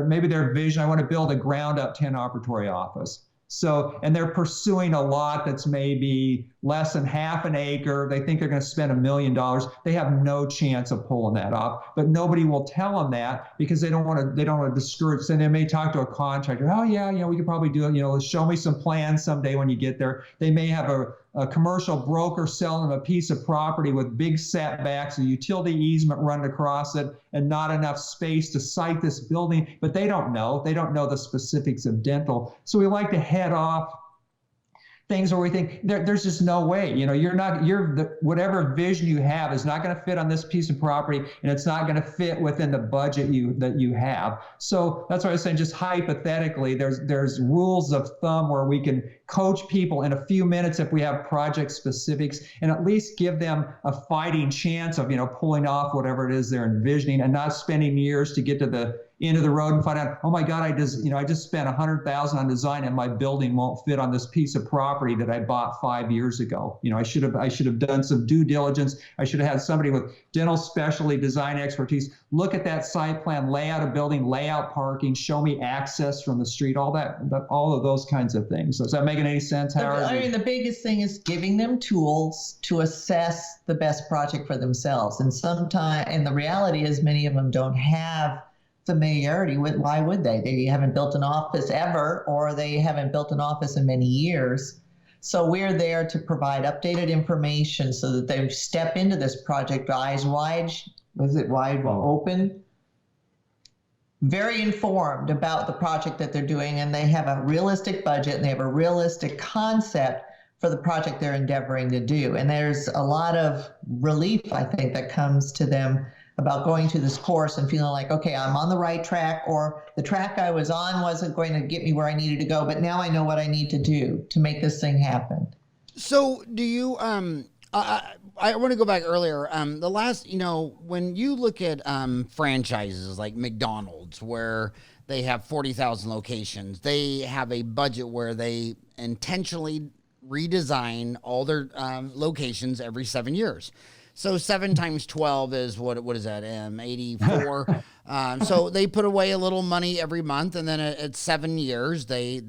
maybe their vision, I want to build a ground up 10 operatory office. So, and they're pursuing a lot that's maybe less than half an acre. They think they're going to spend $1 million. They have no chance of pulling that off, but nobody will tell them that because they don't want to discourage. And they may talk to a contractor. Oh yeah, we could probably do it. Show me some plans someday when you get there. They may have a commercial broker selling them a piece of property with big setbacks, a utility easement running across it, and not enough space to site this building, but they don't know. They don't know the specifics of dental. So we like to head off things where we think there's just no way, whatever vision you have is not going to fit on this piece of property, and it's not going to fit within the budget that you have. So that's why I was saying, just hypothetically, there's rules of thumb where we can coach people in a few minutes if we have project specifics, and at least give them a fighting chance of, pulling off whatever it is they're envisioning, and not spending years to get to the end of the road and find out, oh my God, I just spent $100,000 on design and my building won't fit on this piece of property that I bought 5 years ago. I should have done some due diligence. I should have had somebody with dental specialty design expertise look at that site plan, lay out a building, lay out parking, show me access from the street, all of those kinds of things. So is that making any sense, Howard? The biggest thing is giving them tools to assess the best project for themselves. And the reality is many of them don't have familiarity with, why would they? They haven't built an office ever, or they haven't built an office in many years. So we're there to provide updated information so that they step into this project eyes wide, open, very informed about the project that they're doing, and they have a realistic budget and they have a realistic concept for the project they're endeavoring to do. And there's a lot of relief, I think, that comes to them about going to this course and feeling like, okay, I'm on the right track, or the track I was on wasn't going to get me where I needed to go, but now I know what I need to do to make this thing happen. So do you, I want to go back earlier. The last, when you look at franchises like McDonald's, where they have 40,000 locations, they have a budget where they intentionally redesign all their locations every 7 years. So 7 times 12 is what is that? 84. So they put away a little money every month, and then at 7 years they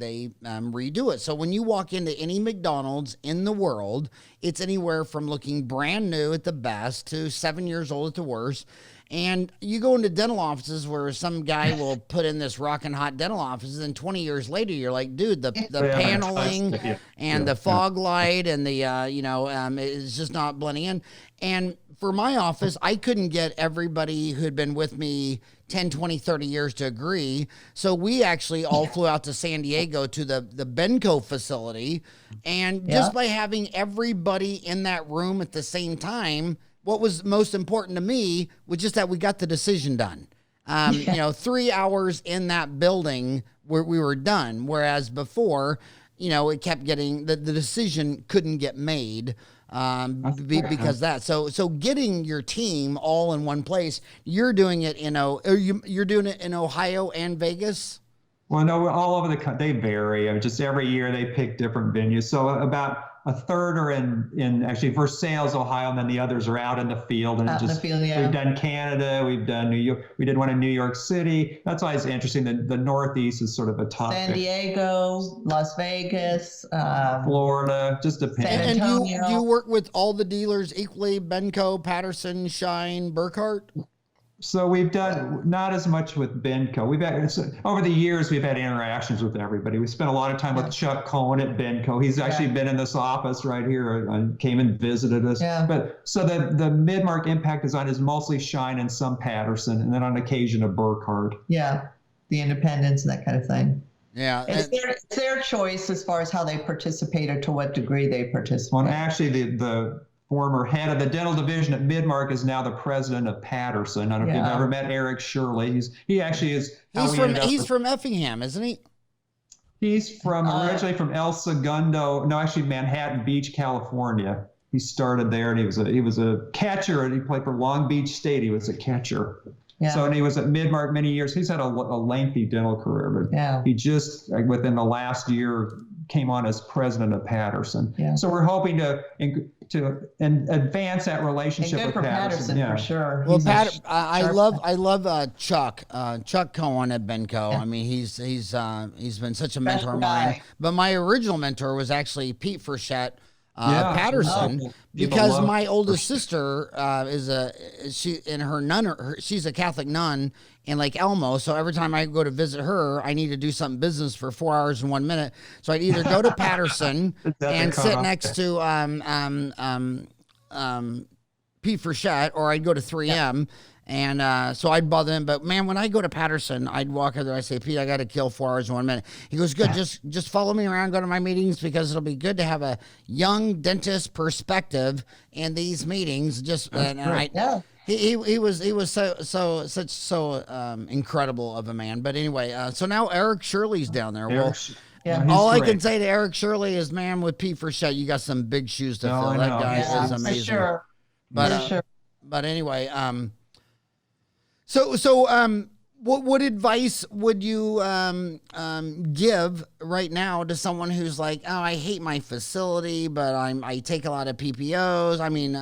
redo it. So when you walk into any McDonald's in the world, it's anywhere from looking brand new at the best to 7 years old at the worst. And you go into dental offices where some guy will put in this rockin' hot dental offices, and 20 years later, you're like, dude, the paneling and the fog light and the, it's just not blending in. And for my office, I couldn't get everybody who had been with me 10, 20, 30 years to agree. So we actually all flew out to San Diego to the Benco facility. And just by having everybody in that room at the same time, what was most important to me was just that we got the decision done. 3 hours in that building where we were done. Whereas before, it kept getting, the decision couldn't get made because that. So getting your team all in one place, you're doing it you're doing it in Ohio and Vegas? Well, no, we're all over the country. They vary. I mean, just every year they pick different venues. So about a third are in actually for sales, Ohio, and then the others are out in the field. And we've done Canada, we've done New York, we did one in New York City. That's always interesting. The Northeast is sort of a tough. San Diego, Las Vegas, Florida, just depends. And you work with all the dealers equally, Benco, Patterson, Shine, Burkhart? So we've done not as much with Benco. We've had over the years we've had interactions with everybody. We spent a lot of time with Chuck Cohen at Benco. He's actually been in this office right here and came and visited us. Yeah. But so the Midmark Impact Design is mostly Shine and some Patterson, and then on occasion a Burkhart. Yeah, the independents and that kind of thing. Yeah, it's their choice as far as how they participate or to what degree they participate. Well, actually the former head of the dental division at Midmark is now the president of Patterson. I don't know if you've ever met Eric Shirley. He actually is. He's from Effingham, isn't he? He's from originally from El Segundo. No, actually Manhattan Beach, California. He started there, and he was a catcher, and he played for Long Beach State. He was a catcher. Yeah. So, and he was at Midmark many years. He's had a lengthy dental career, but he just within the last year came on as president of Patterson. Yeah. So we're hoping to advance that relationship with Patterson. For sure. Well, I love Chuck Cohen at Benco. I mean, he's been such a mentor of mine. But my original mentor was actually Pete Frechette. Patterson, because my oldest sister she's a Catholic nun in Lake Elmo. So every time I go to visit her, I need to do something business for 4 hours and 1 minute. So I'd either go to Patterson and sit next to Pete Frechette, or I'd go to 3M. And so I'd bother him. But, man, when I go to Patterson, I'd walk over there. I say, Pete, I got to kill 4 hours and 1 minute. He goes, good. Just follow me around, go to my meetings, because it'll be good to have a young dentist perspective in these meetings. He was so incredible of a man. But anyway, so now Eric Shirley's down there. All I can say to Eric Shirley is, man, with Pete Frechette, you got some big shoes to fill. That guy is amazing. For sure. But anyway, So, what advice would you give right now to someone who's like, oh, I hate my facility, but I take a lot of PPOs. I mean,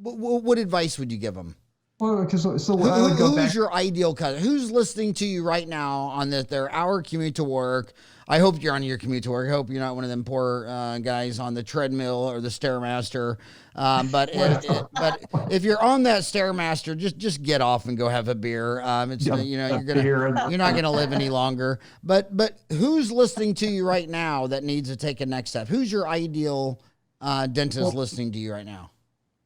what advice would you give them? Well, who's your ideal customer? Who's listening to you right now on their hour commute to work? I hope you're on your commute to work. I hope you're not one of them poor guys on the treadmill or the Stairmaster. But if you're on that Stairmaster, just get off and go have a beer. You're not gonna live any longer. But who's listening to you right now that needs to take a next step? Who's your ideal dentist listening to you right now?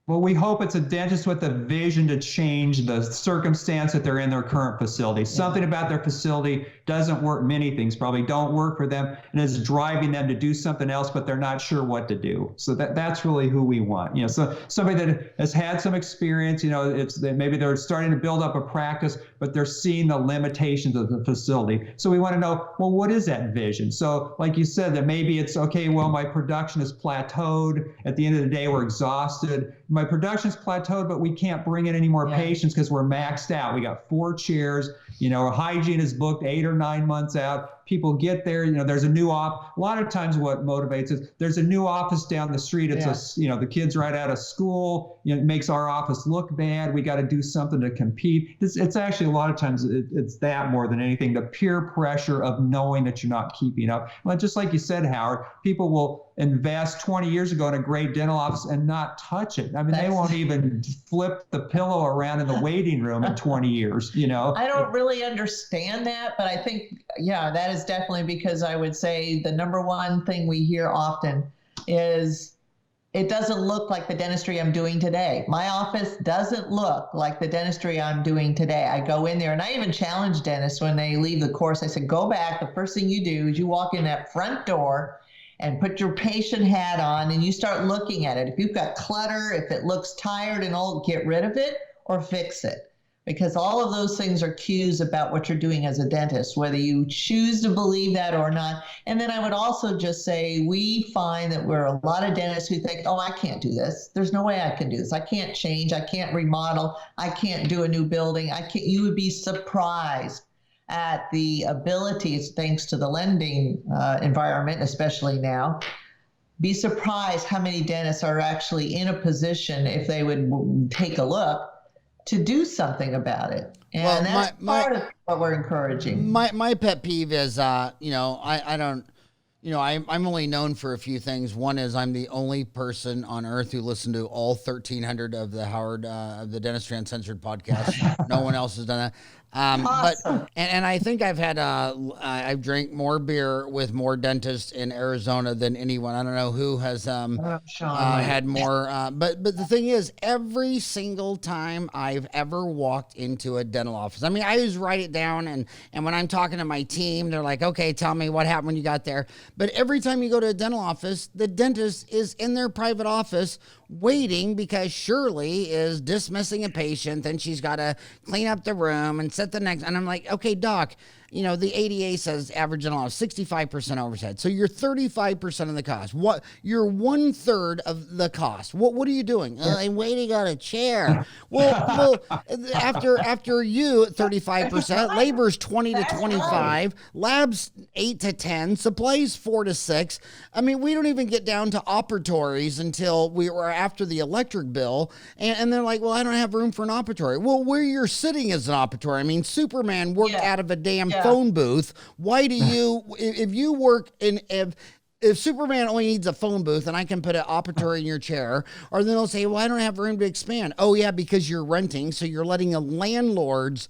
Well, we hope it's a dentist with a vision to change the circumstance that they're in their current facility. Something about their facility doesn't work. Many things probably don't work for them, and is driving them to do something else, but they're not sure what to do. So that's really who we want. So somebody that has had some experience. Maybe they're starting to build up a practice, but they're seeing the limitations of the facility. So we want to know, well, what is that vision? So like you said, that maybe it's okay. Well, my production is plateaued. At the end of the day, we're exhausted. My production's plateaued, but we can't bring in any more patients because we're maxed out. We got 4 chairs. Hygiene is booked 8 or 9 months out. people get there, there's a new a lot of times what motivates is there's a new office down the street. It's the kids right out of school, it makes our office look bad. We got to do something to compete. It's actually a lot of times it's that more than anything, the peer pressure of knowing that you're not keeping up. Well, just like you said, Howard, people will invest 20 years ago in a great dental office and not touch it. I mean, they won't even flip the pillow around in the waiting room in 20 years, I don't really understand that, but I think, that is definitely because I would say the number one thing we hear often is it doesn't look like the dentistry I'm doing today. My office doesn't look like the dentistry I'm doing today. I go in there and I even challenge dentists when they leave the course. I said, go back. The first thing you do is you walk in that front door and put your patient hat on and you start looking at it. If you've got clutter, if it looks tired and old, get rid of it or fix it. Because all of those things are cues about what you're doing as a dentist, whether you choose to believe that or not. And then I would also just say, we find that we're a lot of dentists who think, oh, I can't do this. There's no way I can do this. I can't change. I can't remodel. I can't do a new building. You would be surprised at the abilities, thanks to the lending environment, especially now. Be surprised how many dentists are actually in a position, if they would take a look, to do something about it. And that's part of what we're encouraging. My pet peeve is, I don't, I'm only known for a few things. One is I'm the only person on earth who listened to all 1,300 of the of the Dentistry Uncensored podcast. No one else has done that. Awesome. But I think I've had I've drank more beer with more dentists in Arizona than anyone. I don't know who has had more. But the thing is, every single time I've ever walked into a dental office, I mean, I always write it down, and when I'm talking to my team, they're like, "Okay, tell me what happened when you got there." But every time you go to a dental office, the dentist is in their private office waiting because Shirley is dismissing a patient, then she's got to clean up the room and set the next. And I'm like, okay, doc, the ADA says average dental office 65% overhead. So you're 35% of the cost. You're 1/3 of the cost. What are you doing? I'm waiting on a chair. Well, after you 35%, labor's 20 to 25, labs 8 to 10, supplies 4 to 6. I mean, we don't even get down to operatories until we were after the electric bill, and they're like, well, I don't have room for an operatory. Well, where you're sitting is an operatory. I mean, Superman worked out of a damn phone booth. Why do you, if you work in, if Superman only needs a phone booth and I can put an operatory in your chair, or then they'll say, well, I don't have room to expand. Oh yeah, because you're renting. So you're letting a landlord's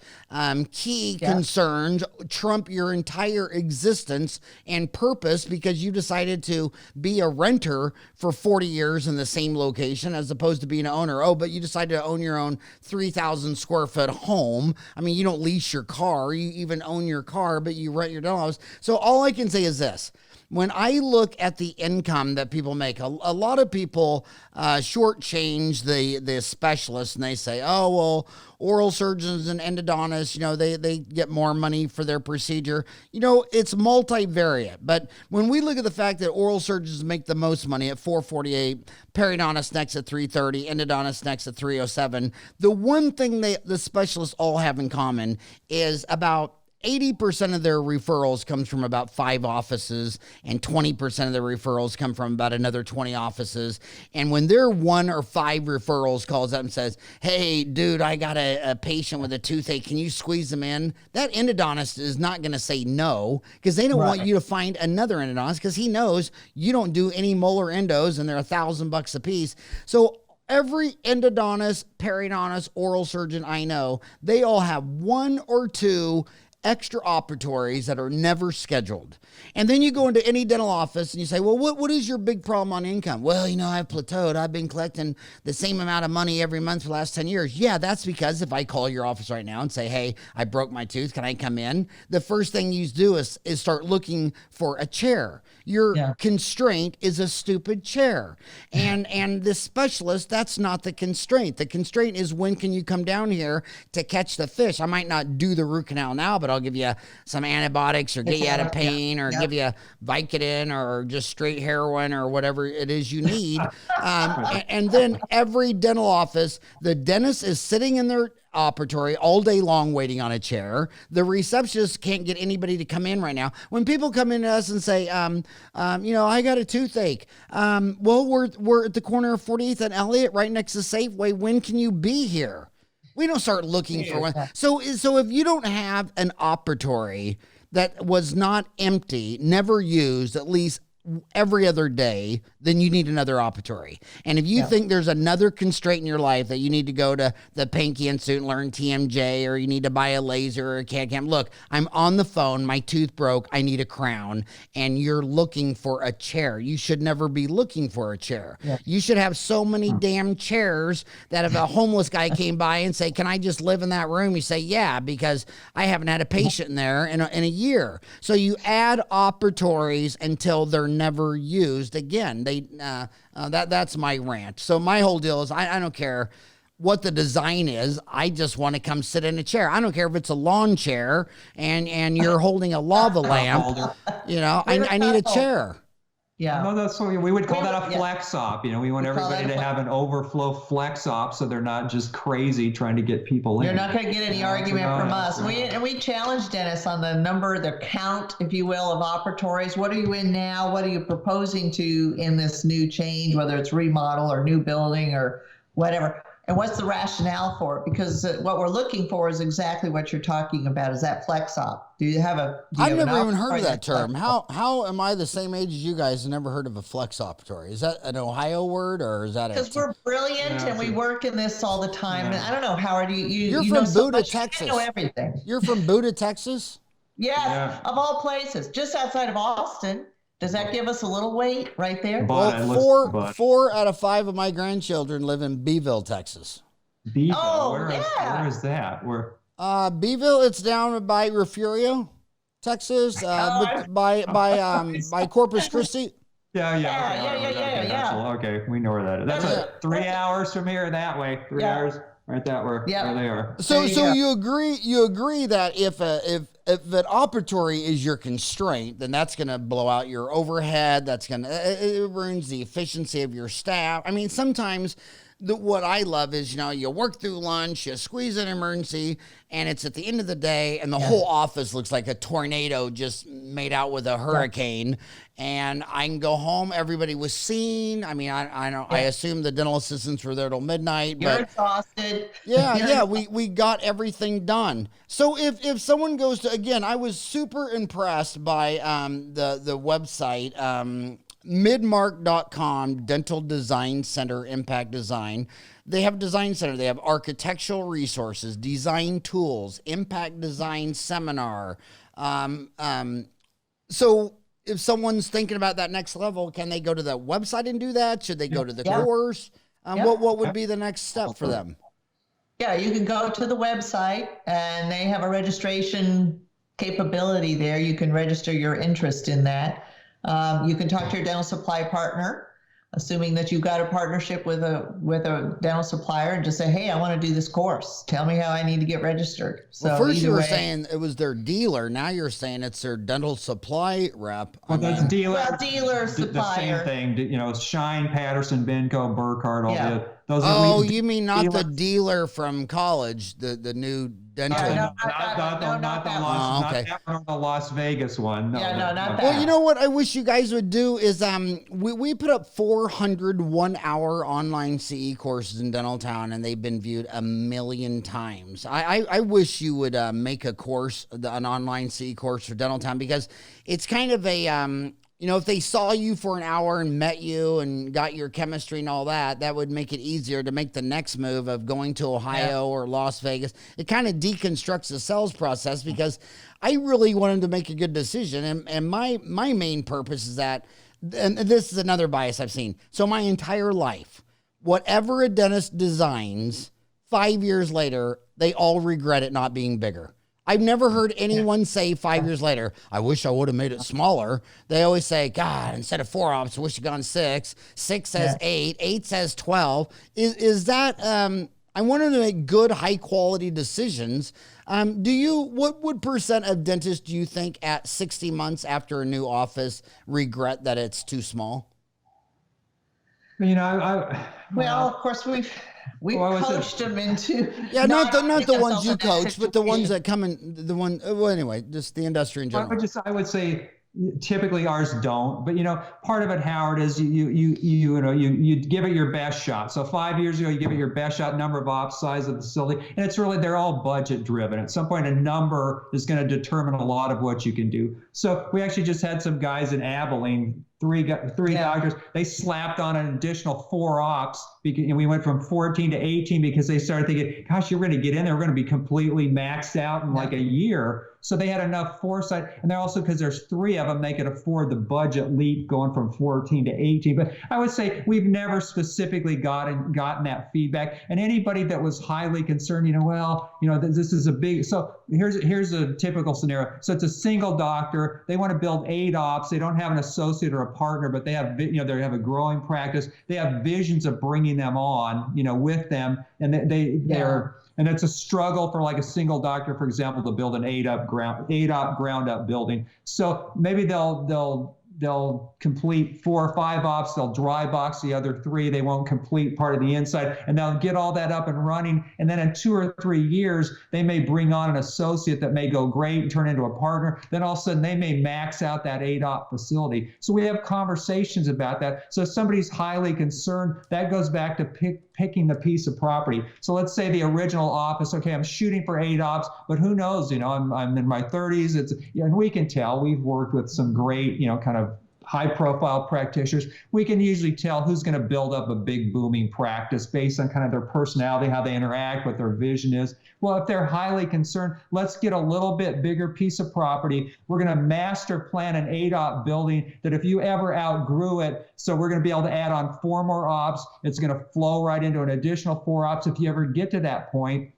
key concerns trump your entire existence and purpose because you decided to be a renter for 40 years in the same location as opposed to being an owner. Oh, but you decided to own your own 3,000 square foot home. I mean, you don't lease your car, you even own your car, but you rent your dental office. So all I can say is this. When I look at the income that people make, a lot of people shortchange the specialists, and they say, oh, well, oral surgeons and endodontists, they get more money for their procedure. It's multivariate. But when we look at the fact that oral surgeons make the most money at $448, periodontists next at $330, endodontists next at $307, the one thing the specialists all have in common is about 80% of their referrals comes from about 5 offices, and 20% of the referrals come from about another 20 offices. And when their 1 or 5 referrals calls up and says, hey, dude, I got a patient with a toothache, can you squeeze them in? That endodontist is not going to say no, because they don't want you to find another endodontist, because he knows you don't do any molar endos and they're $1,000 a piece. So every endodontist, periodontist, oral surgeon I know, they all have 1 or 2 extra operatories that are never scheduled. And then you go into any dental office and you say, well, what is your big problem on income? Well, I've plateaued. I've been collecting the same amount of money every month for the last 10 years. Yeah, that's because if I call your office right now and say, hey, I broke my tooth, can I come in? The first thing you do is start looking for a chair. Your constraint is a stupid chair. And the specialist, that's not the constraint. The constraint is when can you come down here to catch the fish? I might not do the root canal now, but I'll give you some antibiotics or get you out of pain or give you Vicodin or just straight heroin or whatever it is you need. And then every dental office, the dentist is sitting in their operatory all day long waiting on a chair. The receptionist can't get anybody to come in right now. When people come in to us and say, I got a toothache. Well, we're at the corner of 48th and Elliott right next to Safeway. When can you be here? We don't start looking for one. So if you don't have an operatory that was not empty, never used, at least every other day, then you need another operatory. And if you think there's another constraint in your life that you need to go to the Pankey Institute and learn TMJ, or you need to buy a laser or a CAD cam, look, I'm on the phone, my tooth broke, I need a crown, and you're looking for a chair. You should never be looking for a chair. You should have so many damn chairs that if a homeless guy came by and say, can I just live in that room? You say, yeah, because I haven't had a patient in there in a year. So you add operatories until they're never used again. That's my rant. So my whole deal is I don't care what the design is. I just want to come sit in a chair. I don't care if it's a lawn chair and you're holding a lava lamp. I need a chair. Yeah. No, that's what we would call that a flex op. We want everybody to have an overflow flex op so they're not just crazy trying to get people in. You're not going to get any argument from us. We challenge dentists on the number, the count, if you will, of operatories. What are you in now? What are you proposing to in this new change, whether it's remodel or new building or whatever? And what's the rationale for it? Because what we're looking for is exactly what you're talking about, is that flex op. Do you have a... I've never even heard of that term. How am I the same age as you guys and never heard of a flex operatory? Is that an Ohio word or is that because we're brilliant and we work in this all the time. And I don't know, Howard, you're you from know Buda, so Texas. You know everything. You're from Buda, Texas? Yes, of all places, just outside of Austin. Does that give us a little weight right there? Well, four out of 5 of my grandchildren live in Beeville, Texas. Beeville? Where is that? Beeville, it's down by Refugio, Texas, by Corpus Christi. Yeah. Okay, we know where that is. That's 3 hours from here that way. 3 hours. Right that where they are. So you agree that if an operatory is your constraint, then that's going to blow out your overhead. It ruins the efficiency of your staff. I mean, sometimes what I love is, you work through lunch, you squeeze an emergency, and it's at the end of the day, and the whole office looks like a tornado just made out with a hurricane. And I can go home. Everybody was seen. I mean, I know. I assume the dental assistants were there till midnight. You're exhausted. We got everything done. So if someone goes to, again, I was super impressed by the website, Midmark.com, Dental Design Center, Impact Design. They have Design Center. They have architectural resources, design tools, impact design seminar. So if someone's thinking about that next level, can they go to the website and do that? Should they go to the course? What would be the next step for them? Yeah, you can go to the website and they have a registration capability there. You can register your interest in that. You can talk to your dental supply partner, assuming that you've got a partnership with a dental supplier, and just say, hey, I want to do this course. Tell me how I need to get registered. So first you were saying it was their dealer. Now you're saying it's their dental supply rep. That's dealer. Well, dealer, supplier. The same thing. Shine, Patterson, Benco, Burkhardt, all those. You mean not the dealer from college, the new dental? Not the Las Vegas one. Not that. Well, you know what I wish you guys would do is we put up 400 1-hour online CE courses in Dental Town, and they've been viewed 1 million times. I wish you would make an online CE course for Dental Town, because it's kind of a if they saw you for an hour and met you and got your chemistry and all that, that would make it easier to make the next move of going to Ohio or Las Vegas. It kind of deconstructs the sales process, because I really wanted to make a good decision. And my main purpose is that, and this is another bias I've seen. So my entire life, whatever a dentist designs, 5 years later, they all regret it not being bigger. I've never heard anyone say 5 years later, I wish I would have made it smaller. They always say, God, instead of 4 ops, I wish I'd gone 6. 6 says 8. 8 says 12. Is that, I want them to make good, high quality decisions. What percent of dentists do you think at 60 months after a new office regret that it's too small? Well, of course we've coached them into not the putting ones themselves you in that coach, but the ones situation. that come in well, anyway, just the industry in general. I would say typically ours don't, but part of it, Howard, is you give it your best shot. So 5 years ago, you give it your best shot, number of ops, size of the facility, and they're all budget driven. At some point, a number is going to determine a lot of what you can do. So we actually just had some guys in Abilene, three doctors. They slapped on an additional 4 ops, and we went from 14 to 18 because they started thinking, gosh, you're going to get in there, we're going to be completely maxed out in like a year. So they had enough foresight, and they're also, because there's 3 of them, they could afford the budget leap going from 14 to 18. But I would say we've never specifically gotten that feedback. And anybody that was highly concerned, this is a big. So here's a typical scenario. So it's a single doctor. They want to build 8 ops. They don't have an associate or a partner, but they have they have a growing practice. They have visions of bringing them on, with them, and they're. And it's a struggle for like a single doctor, for example, to build an 8-op ground up building. So maybe they'll complete 4 or 5 ops. They'll dry box the other 3. They won't complete part of the inside, and they'll get all that up and running. And then in 2 or 3 years, they may bring on an associate that may go great and turn into a partner. Then all of a sudden, they may max out that 8-op facility. So we have conversations about that. So if somebody's highly concerned, that goes back to picking the piece of property. So let's say the original office, okay, I'm shooting for 8 ops, but who knows, I'm in my 30s. And we can tell. We've worked with some great, kind of high profile practitioners. We can usually tell who's going to build up a big booming practice based on kind of their personality, how they interact, what their vision is. Well, if they're highly concerned, let's get a little bit bigger piece of property. We're going to master plan an 8-op building that if you ever outgrew it, so we're going to be able to add on 4 more ops. It's going to flow right into an additional 4 ops. If you ever get to that point,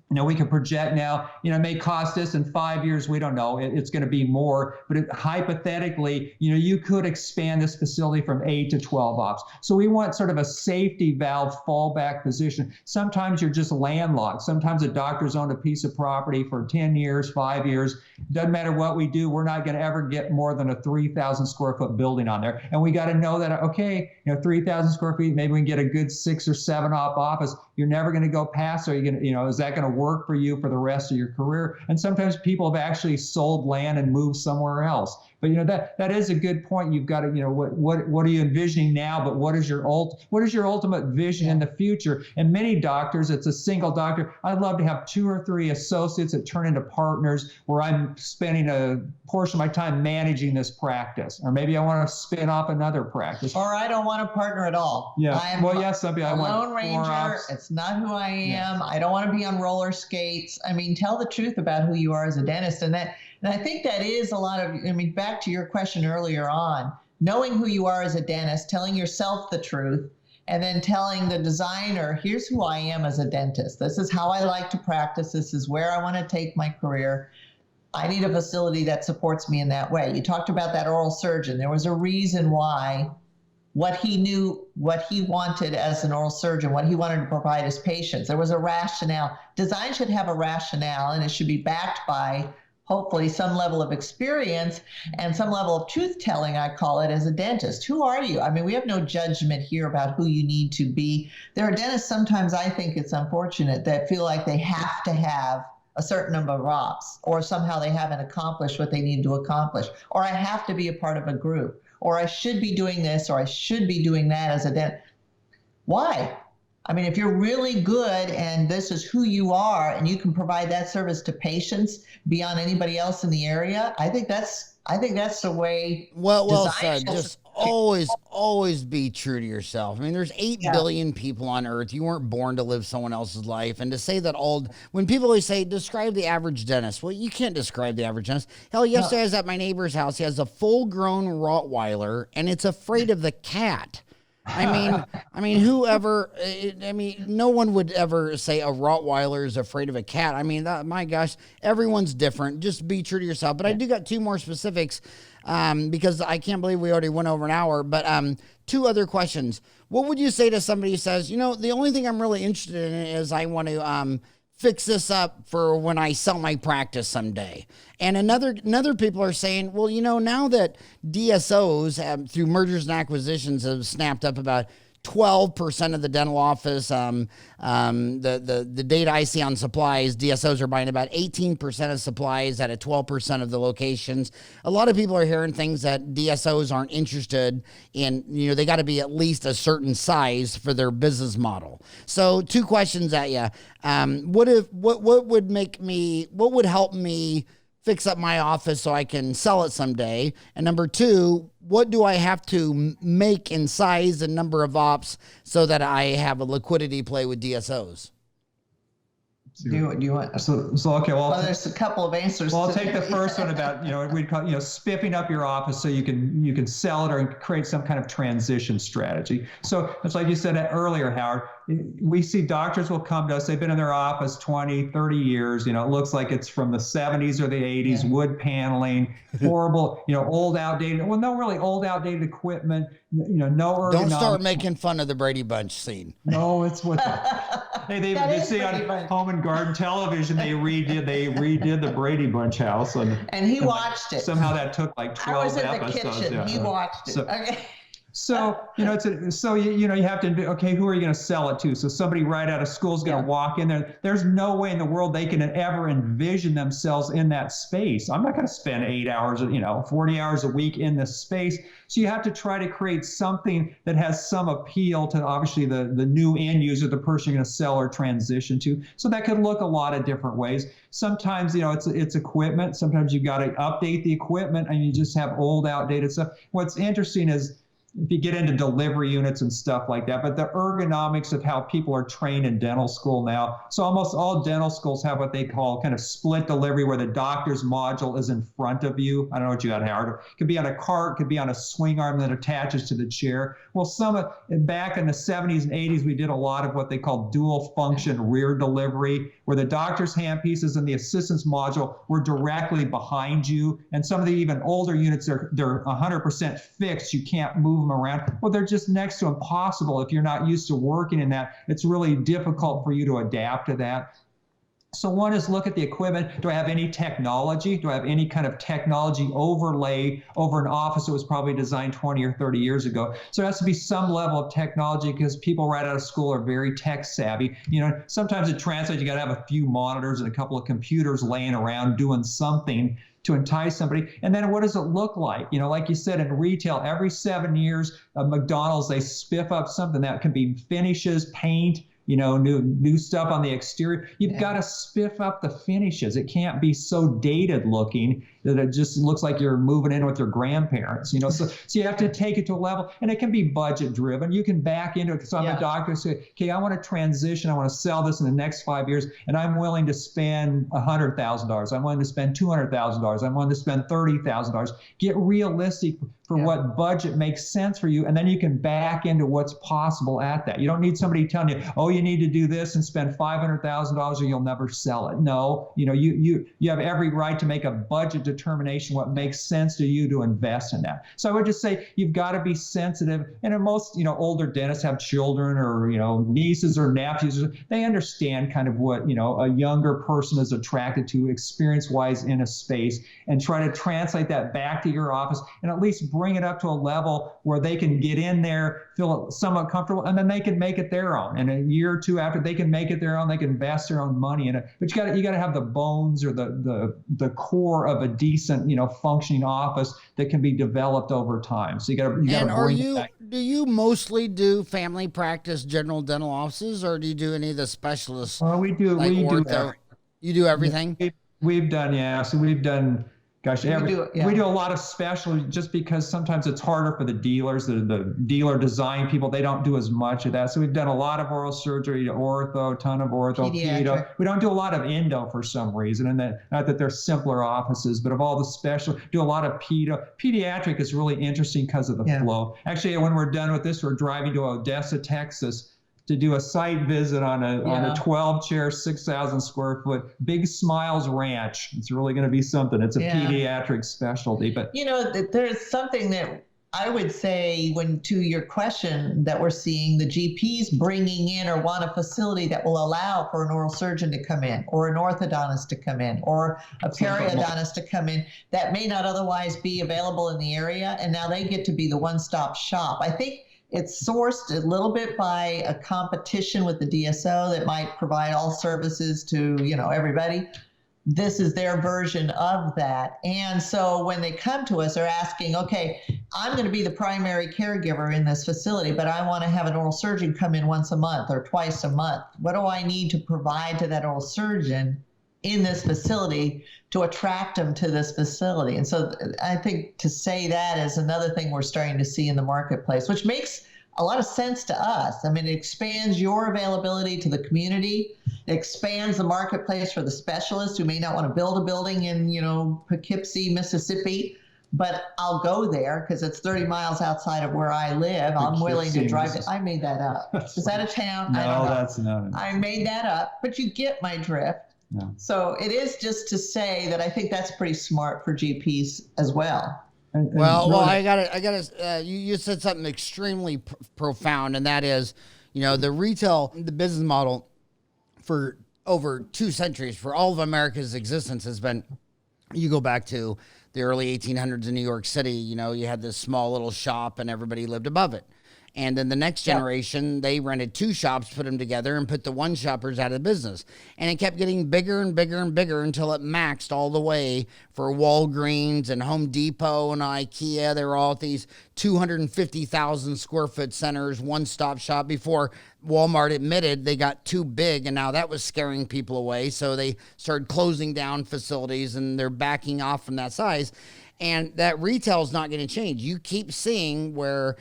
we can project now, it may cost us in 5 years. We don't know. It's going to be more, but hypothetically, you could expand this facility from 8 to 12 ops. So we want sort of a safety valve fallback position. Sometimes you're just landlocked. Sometimes a doctor's owned a piece of property for 10 years, 5 years. Doesn't matter what we do, we're not going to ever get more than a 3,000 square foot building on there. And we got to know that, okay, 3,000 square feet, maybe we can get a good 6 or 7 op office. You're never going to go past. Are you going to, is that going to work for you for the rest of your career? And sometimes people have actually sold land and moved somewhere else. But that is a good point. You've got to, what are you envisioning now? But what is your ultimate vision in the future? And many doctors, it's a single doctor. I'd love to have 2 or 3 associates that turn into partners, where I'm spending a portion of my time managing this practice, or maybe I want to spin off another practice. Or I don't want a partner at all. Yeah. I want Lone Ranger. It's not who I am. Yeah. I don't want to be on roller skates. Tell the truth about who you are as a dentist, and I think that is a lot of, back to your question earlier on, knowing who you are as a dentist, telling yourself the truth, and then telling the designer, here's who I am as a dentist. This is how I like to practice. This is where I want to take my career. I need a facility that supports me in that way. You talked about that oral surgeon. There was a reason why, what he knew, what he wanted as an oral surgeon, what he wanted to provide his patients. There was a rationale. Design should have a rationale, and it should be backed by hopefully some level of experience and some level of truth-telling, I call it, as a dentist. Who are you? We have no judgment here about who you need to be. There are dentists, sometimes I think it's unfortunate, that feel like they have to have a certain number of ops, or somehow they haven't accomplished what they need to accomplish, or I have to be a part of a group, or I should be doing this, or I should be doing that as a dentist. Why? If you're really good and this is who you are and you can provide that service to patients beyond anybody else in the area, I think that's the way. Well said. Just always be true to yourself. There's 8 billion people on earth. You weren't born to live someone else's life. And to say that when people always say, describe the average dentist. Well, you can't describe the average dentist. Hell, yesterday I was at my neighbor's house. He has a full-grown Rottweiler, and it's afraid of the cat. I mean, whoever, I mean, no one would ever say a Rottweiler is afraid of a cat. I mean, my gosh, everyone's different. Just be true to yourself. But I do got two more specifics, because I can't believe we already went over an hour. But two other questions. What would you say to somebody who says, you know, the only thing I'm really interested in is I want to fix this up for when I sell my practice someday. And another people are saying, well, you know, now that DSOs have, through mergers and acquisitions, have snapped up about 12% of the dental office. The data I see on supplies, DSOs are buying about 18% of supplies at 12% of the locations. A lot of people are hearing things that DSOs aren't interested in. You know, they got to be at least a certain size for their business model. So two questions at you. What would help me fix up my office so I can sell it someday? And number two, what do I have to make in size and number of ops so that I have a liquidity play with DSOs? Do you want? So okay. Well, there's a couple of answers. Well, I'll take the first one about, you know, we'd call, you know, spiffing up your office so you can sell it or create some kind of transition strategy. So it's like you said earlier, Howard, we see doctors will come to us. They've been in their office 20, 30 years. You know, it looks like it's from the 70s or the 80s, wood paneling, horrible, you know, old, outdated. Well, no, really old, outdated equipment. You know, no ergonomics. Don't start making fun of the Brady Bunch scene. No, it's what they see on Home and Garden Television. They redid the Brady Bunch house, and he watched it. Somehow that took like 12 episodes. I was in the kitchen. Yeah. He watched it. Okay. So, you know, you have to do, okay, who are you going to sell it to? So somebody right out of school is going to walk in there. There's no way in the world they can ever envision themselves in that space. I'm not going to spend 8 hours, 40 hours a week in this space. So you have to try to create something that has some appeal to obviously the new end user, the person you're going to sell or transition to. So that could look a lot of different ways. Sometimes, it's equipment. Sometimes you've got to update the equipment and you just have old, outdated stuff. What's interesting is, if you get into delivery units and stuff like that, but the ergonomics of how people are trained in dental school now. So almost all dental schools have what they call kind of split delivery, where the doctor's module is in front of you. I don't know what you got, Howard. It could be on a cart, could be on a swing arm that attaches to the chair. Well, back in the 70s and 80s, we did a lot of what they call dual function rear delivery, where the doctor's handpieces and the assistant's module were directly behind you. And some of the even older units, they're 100% fixed. You can't move them around. Well, they're just next to impossible. If you're not used to working in that, it's really difficult for you to adapt to that. So one is look at the equipment. Do I have any technology? Do I have any kind of technology overlay over an office that was probably designed 20 or 30 years ago? So there has to be some level of technology, because people right out of school are very tech savvy. Sometimes it translates, you got to have a few monitors and a couple of computers laying around doing something to entice somebody. And then what does it look like? Like you said, in retail, every 7 years, McDonald's, they spiff up something that can be finishes, paint, new stuff on the exterior. You've got to spiff up the finishes. It can't be so dated looking that it just looks like you're moving in with your grandparents, So you have to take it to a level, and it can be budget driven. You can back into it. So I'm a doctor who say, okay, I want to transition. I want to sell this in the next 5 years, and I'm willing to spend $100,000. I'm willing to spend $200,000. I'm willing to spend $30,000. Get realistic for what budget makes sense for you, and then you can back into what's possible at that. You don't need somebody telling you, oh, you need to do this and spend $500,000 or you'll never sell it. No, you have every right to make a budget determination what makes sense to you to invest in that. So I would just say you've got to be sensitive. And most, older dentists have children or, nieces or nephews. They understand kind of what, a younger person is attracted to experience-wise in a space, and try to translate that back to your office and at least bring it up to a level where they can get in there, feel somewhat comfortable, and then they can make it their own. And a year or two after, they can make it their own. They can invest their own money in it. But you got to have the bones or the core of a decent, functioning office that can be developed over time. So you got to bring it back. Do you mostly do family practice general dental offices, or do you do any of the specialists? We do. You do everything. We've done, So we've done Gosh, We do, yeah. we do a lot of special just because sometimes it's harder for the dealers, the dealer design people. They don't do as much of that. So we've done a lot of oral surgery, ortho, a ton of ortho, pedo. We don't do a lot of endo for some reason, and that not that they're simpler offices, but of all the special, do a lot of pedo. Pediatric is really interesting because of the flow. Actually, when we're done with this, we're driving to Odessa, Texas, to do a site visit on a 12-chair, 6,000 square foot Big Smiles Ranch. It's really going to be something. It's a pediatric specialty. But there's something that I would say, when to your question, that we're seeing the GPs bringing in or want a facility that will allow for an oral surgeon to come in, or an orthodontist to come in, or a periodontist to come in that may not otherwise be available in the area, and now they get to be the one-stop shop. I think it's sourced a little bit by a competition with the DSO that might provide all services to, everybody. This is their version of that. And so when they come to us, they're asking, okay, I'm going to be the primary caregiver in this facility, but I want to have an oral surgeon come in once a month or twice a month. What do I need to provide to that oral surgeon in this facility to attract them to this facility? And so I think to say that is another thing we're starting to see in the marketplace, which makes a lot of sense to us. I mean, it expands your availability to the community. It expands the marketplace for the specialists who may not want to build a building in, Poughkeepsie, Mississippi, but I'll go there because it's 30 miles outside of where I live. I'm willing to drive it. I made that up. Is that a town? No, I don't know. That's not. I made that up, but you get my drift. No. So it is just to say that I think that's pretty smart for GPs as well. Well, I gotta. You said something extremely profound, and that is, the business model for over 2 centuries, for all of America's existence, has been. You go back to the early 1800s in New York City. You had this small little shop, and everybody lived above it. And then the next generation, they rented 2 shops, put them together, and put the one shoppers out of business. And it kept getting bigger and bigger and bigger until it maxed all the way for Walgreens and Home Depot and IKEA. They were all at these 250,000 square foot centers, one-stop shop, before Walmart admitted they got too big, and now that was scaring people away. So they started closing down facilities, and they're backing off from that size. And that retail is not going to change. You keep seeing where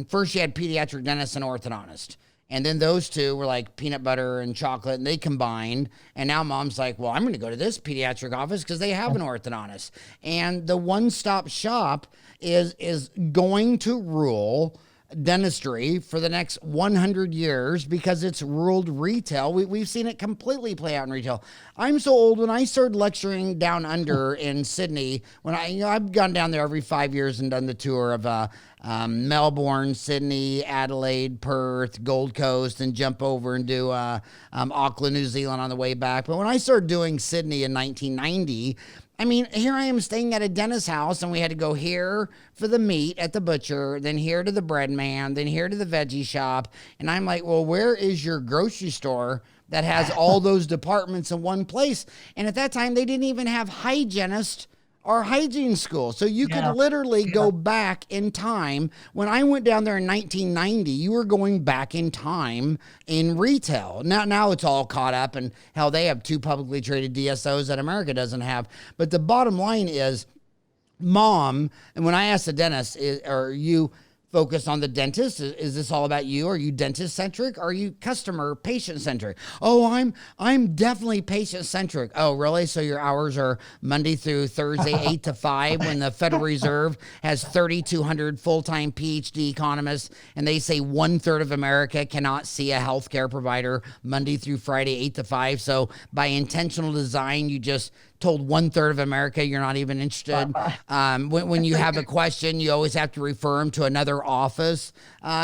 first you had pediatric dentist and orthodontist. And then those two were like peanut butter and chocolate, and they combined. And now mom's like, well, I'm going to go to this pediatric office because they have an orthodontist. And the one-stop shop is going to rule dentistry for the next 100 years because it's ruled retail. We've seen it completely play out in retail. I'm so old. When I started lecturing down under in Sydney, when I've gone down there every 5 years and done the tour of Melbourne, Sydney, Adelaide, Perth, Gold Coast, and jump over and do Auckland, New Zealand on the way back. But when I started doing Sydney in 1990, I mean, here I am staying at a dentist's house, and we had to go here for the meat at the butcher, then here to the bread man, then here to the veggie shop. And I'm like, well, where is your grocery store that has all those departments in one place? And at that time, they didn't even have hygienist or hygiene school. So you could literally go back in time. When I went down there in 1990, you were going back in time in retail. Now it's all caught up, and hell, they have 2 publicly traded DSOs that America doesn't have. But the bottom line is, Mom, and when I asked the dentist, are you focused on the dentist? Is this all about you? Are you dentist centric? Are you customer patient centric? Oh, I'm definitely patient centric. Oh, really? So your hours are Monday through Thursday, 8 to 5, when the Federal Reserve has 3,200 full-time PhD economists, and they say 1/3 of America cannot see a healthcare provider Monday through Friday, 8 to 5. So by intentional design, you just told 1/3 of America you're not even interested. When you have a question, you always have to refer them to another office.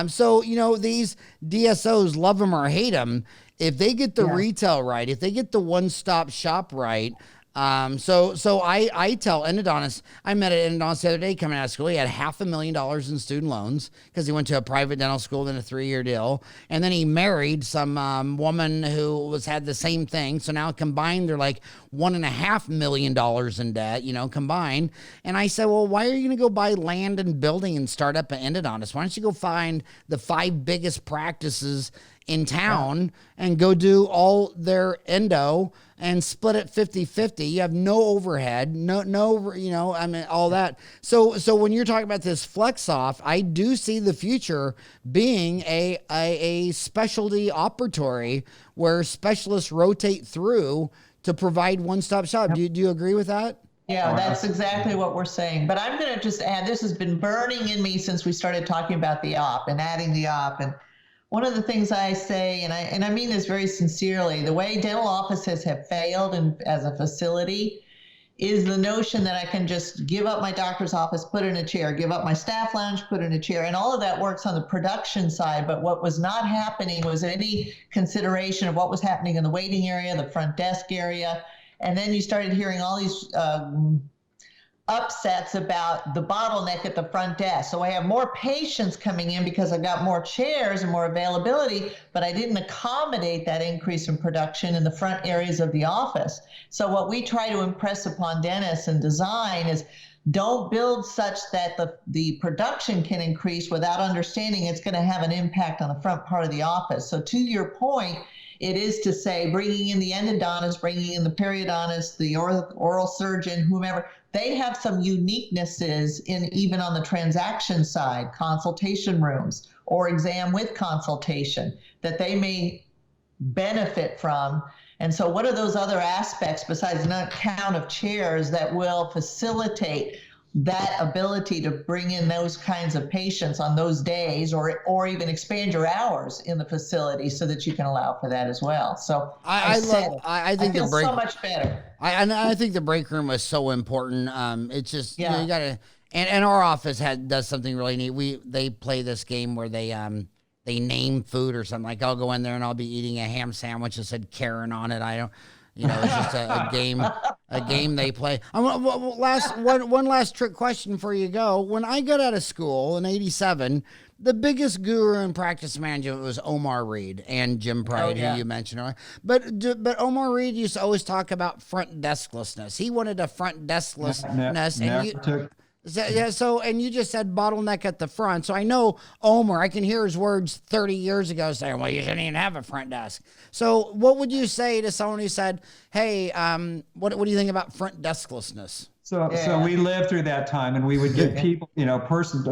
So, these DSOs, love them or hate them, if they get the retail right, if they get the one-stop shop right. So I tell endodontists, I met an endodontist the other day coming out of school. He had $500,000 in student loans because he went to a private dental school, then a 3-year deal. And then he married some woman who had the same thing. So now combined, they're like $1.5 million in debt, combined. And I said, well, why are you going to go buy land and building and start up an endodontist? Why don't you go find the 5 biggest practices in town and go do all their endo and split it 50-50. You have no overhead, no, you know, I mean, all that. So when you're talking about this flex off, I do see the future being a specialty operatory where specialists rotate through to provide one-stop shop. Do you agree with that? Yeah, that's exactly what we're saying. But I'm going to just add, this has been burning in me since we started talking about the op and adding the op. And one of the things I say, and I mean this very sincerely, the way dental offices have failed as a facility is the notion that I can just give up my doctor's office, put in a chair, give up my staff lounge, put in a chair, and all of that works on the production side. But what was not happening was any consideration of what was happening in the waiting area, the front desk area. And then you started hearing all these upsets about the bottleneck at the front desk. So I have more patients coming in because I've got more chairs and more availability, but I didn't accommodate that increase in production in the front areas of the office. So what we try to impress upon dentists and design is don't build such that the production can increase without understanding it's going to have an impact on the front part of the office. So to your point, it is to say bringing in the endodontist, bringing in the periodontist, the oral surgeon, whomever, they have some uniquenesses even on the transaction side, consultation rooms or exam with consultation that they may benefit from. And so what are those other aspects besides not count of chairs that will facilitate that ability to bring in those kinds of patients on those days, or even expand your hours in the facility so that you can allow for that as well. So I think feel so much better. I think the break room was so important. It's just, you know, you gotta, and our office does something really neat. They play this game where they name food or something. Like I'll go in there and I'll be eating a ham sandwich that said Karen on it. I don't, you know, it's just a game they play. One last trick question before you go. When I got out of school in '87, the biggest guru in practice management was Omar Reed and Jim Pride, who you mentioned earlier. But Omar Reed used to always talk about front desklessness. He wanted a front desklessness. And you just said bottleneck at the front. So I know Omar, I can hear his words 30 years ago saying, well, you shouldn't even have a front desk. So what would you say to someone who said, hey, what do you think about front desklessness? So we lived through that time, and we would get people, you know,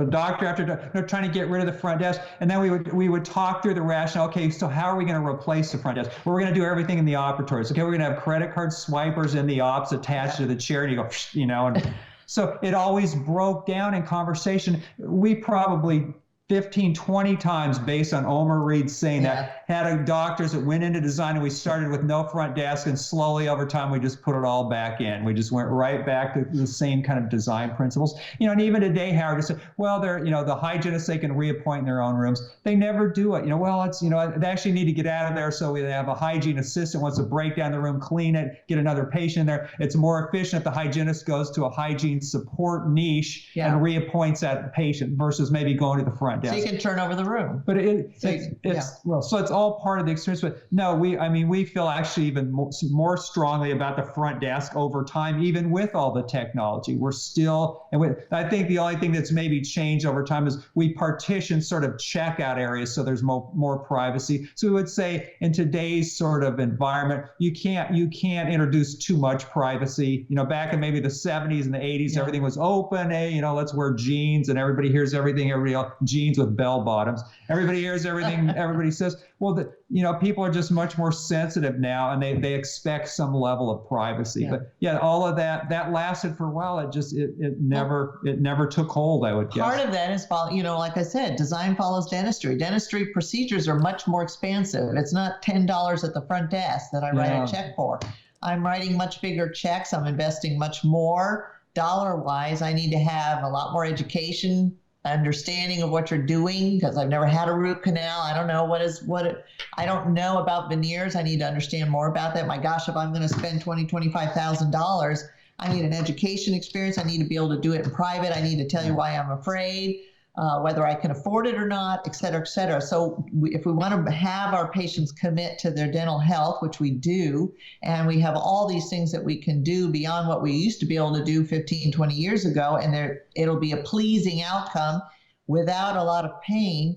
doctor after doctor, trying to get rid of the front desk. And then we would talk through the rationale. Okay, so how are we going to replace the front desk? Well, we're going to do everything in the operatories. Okay, we're going to have credit card swipers in the ops attached to the chair, and you go, you know, and so it always broke down in conversation. We probably 15, 20 times based on Omar Reed saying that, had doctors that went into design, and we started with no front desk, and slowly over time we just put it all back in. We just went right back to the same kind of design principles. You know, and even today, Howard just said, well, they're, you know, the hygienists, they can reappoint in their own rooms. They never do it. You know, well, it's, you know, they actually need to get out of there, so we have a hygiene assistant wants to break down the room, clean it, get another patient in there. It's more efficient if the hygienist goes to a hygiene support niche and reappoints that patient versus maybe going to the front desk. So you can turn over the room. But so it's all part of the experience. But no, we feel actually even more strongly about the front desk over time, even with all the technology. We're still, I think the only thing that's maybe changed over time is we partition sort of checkout areas so there's more privacy. So we would say in today's sort of environment, you can't introduce too much privacy. You know, back in maybe the 70s and the 80s, everything was open. Hey, you know, let's wear jeans, and everybody hears everything. Everybody else, jeans with bell bottoms. Everybody hears everything. Everybody says, well, you know, people are just much more sensitive now, and they expect some level of privacy. But all of that lasted for a while. It never took hold, I would guess. Part of that is, you know, like I said, design follows dentistry. Dentistry procedures are much more expansive. It's not $10 at the front desk that I write a check for. I'm writing much bigger checks. I'm investing much more dollar-wise. I need to have a lot more education, understanding of what you're doing, because I've never had a root canal. I don't know I don't know about veneers. I need to understand more about that. My gosh, if I'm going to spend $25,000, I need an education experience. I need to be able to do it in private. I need to tell you why I'm afraid, whether I can afford it or not, et cetera, et cetera. So if we want to have our patients commit to their dental health, which we do, and we have all these things that we can do beyond what we used to be able to do 15, 20 years ago, and it'll be a pleasing outcome without a lot of pain,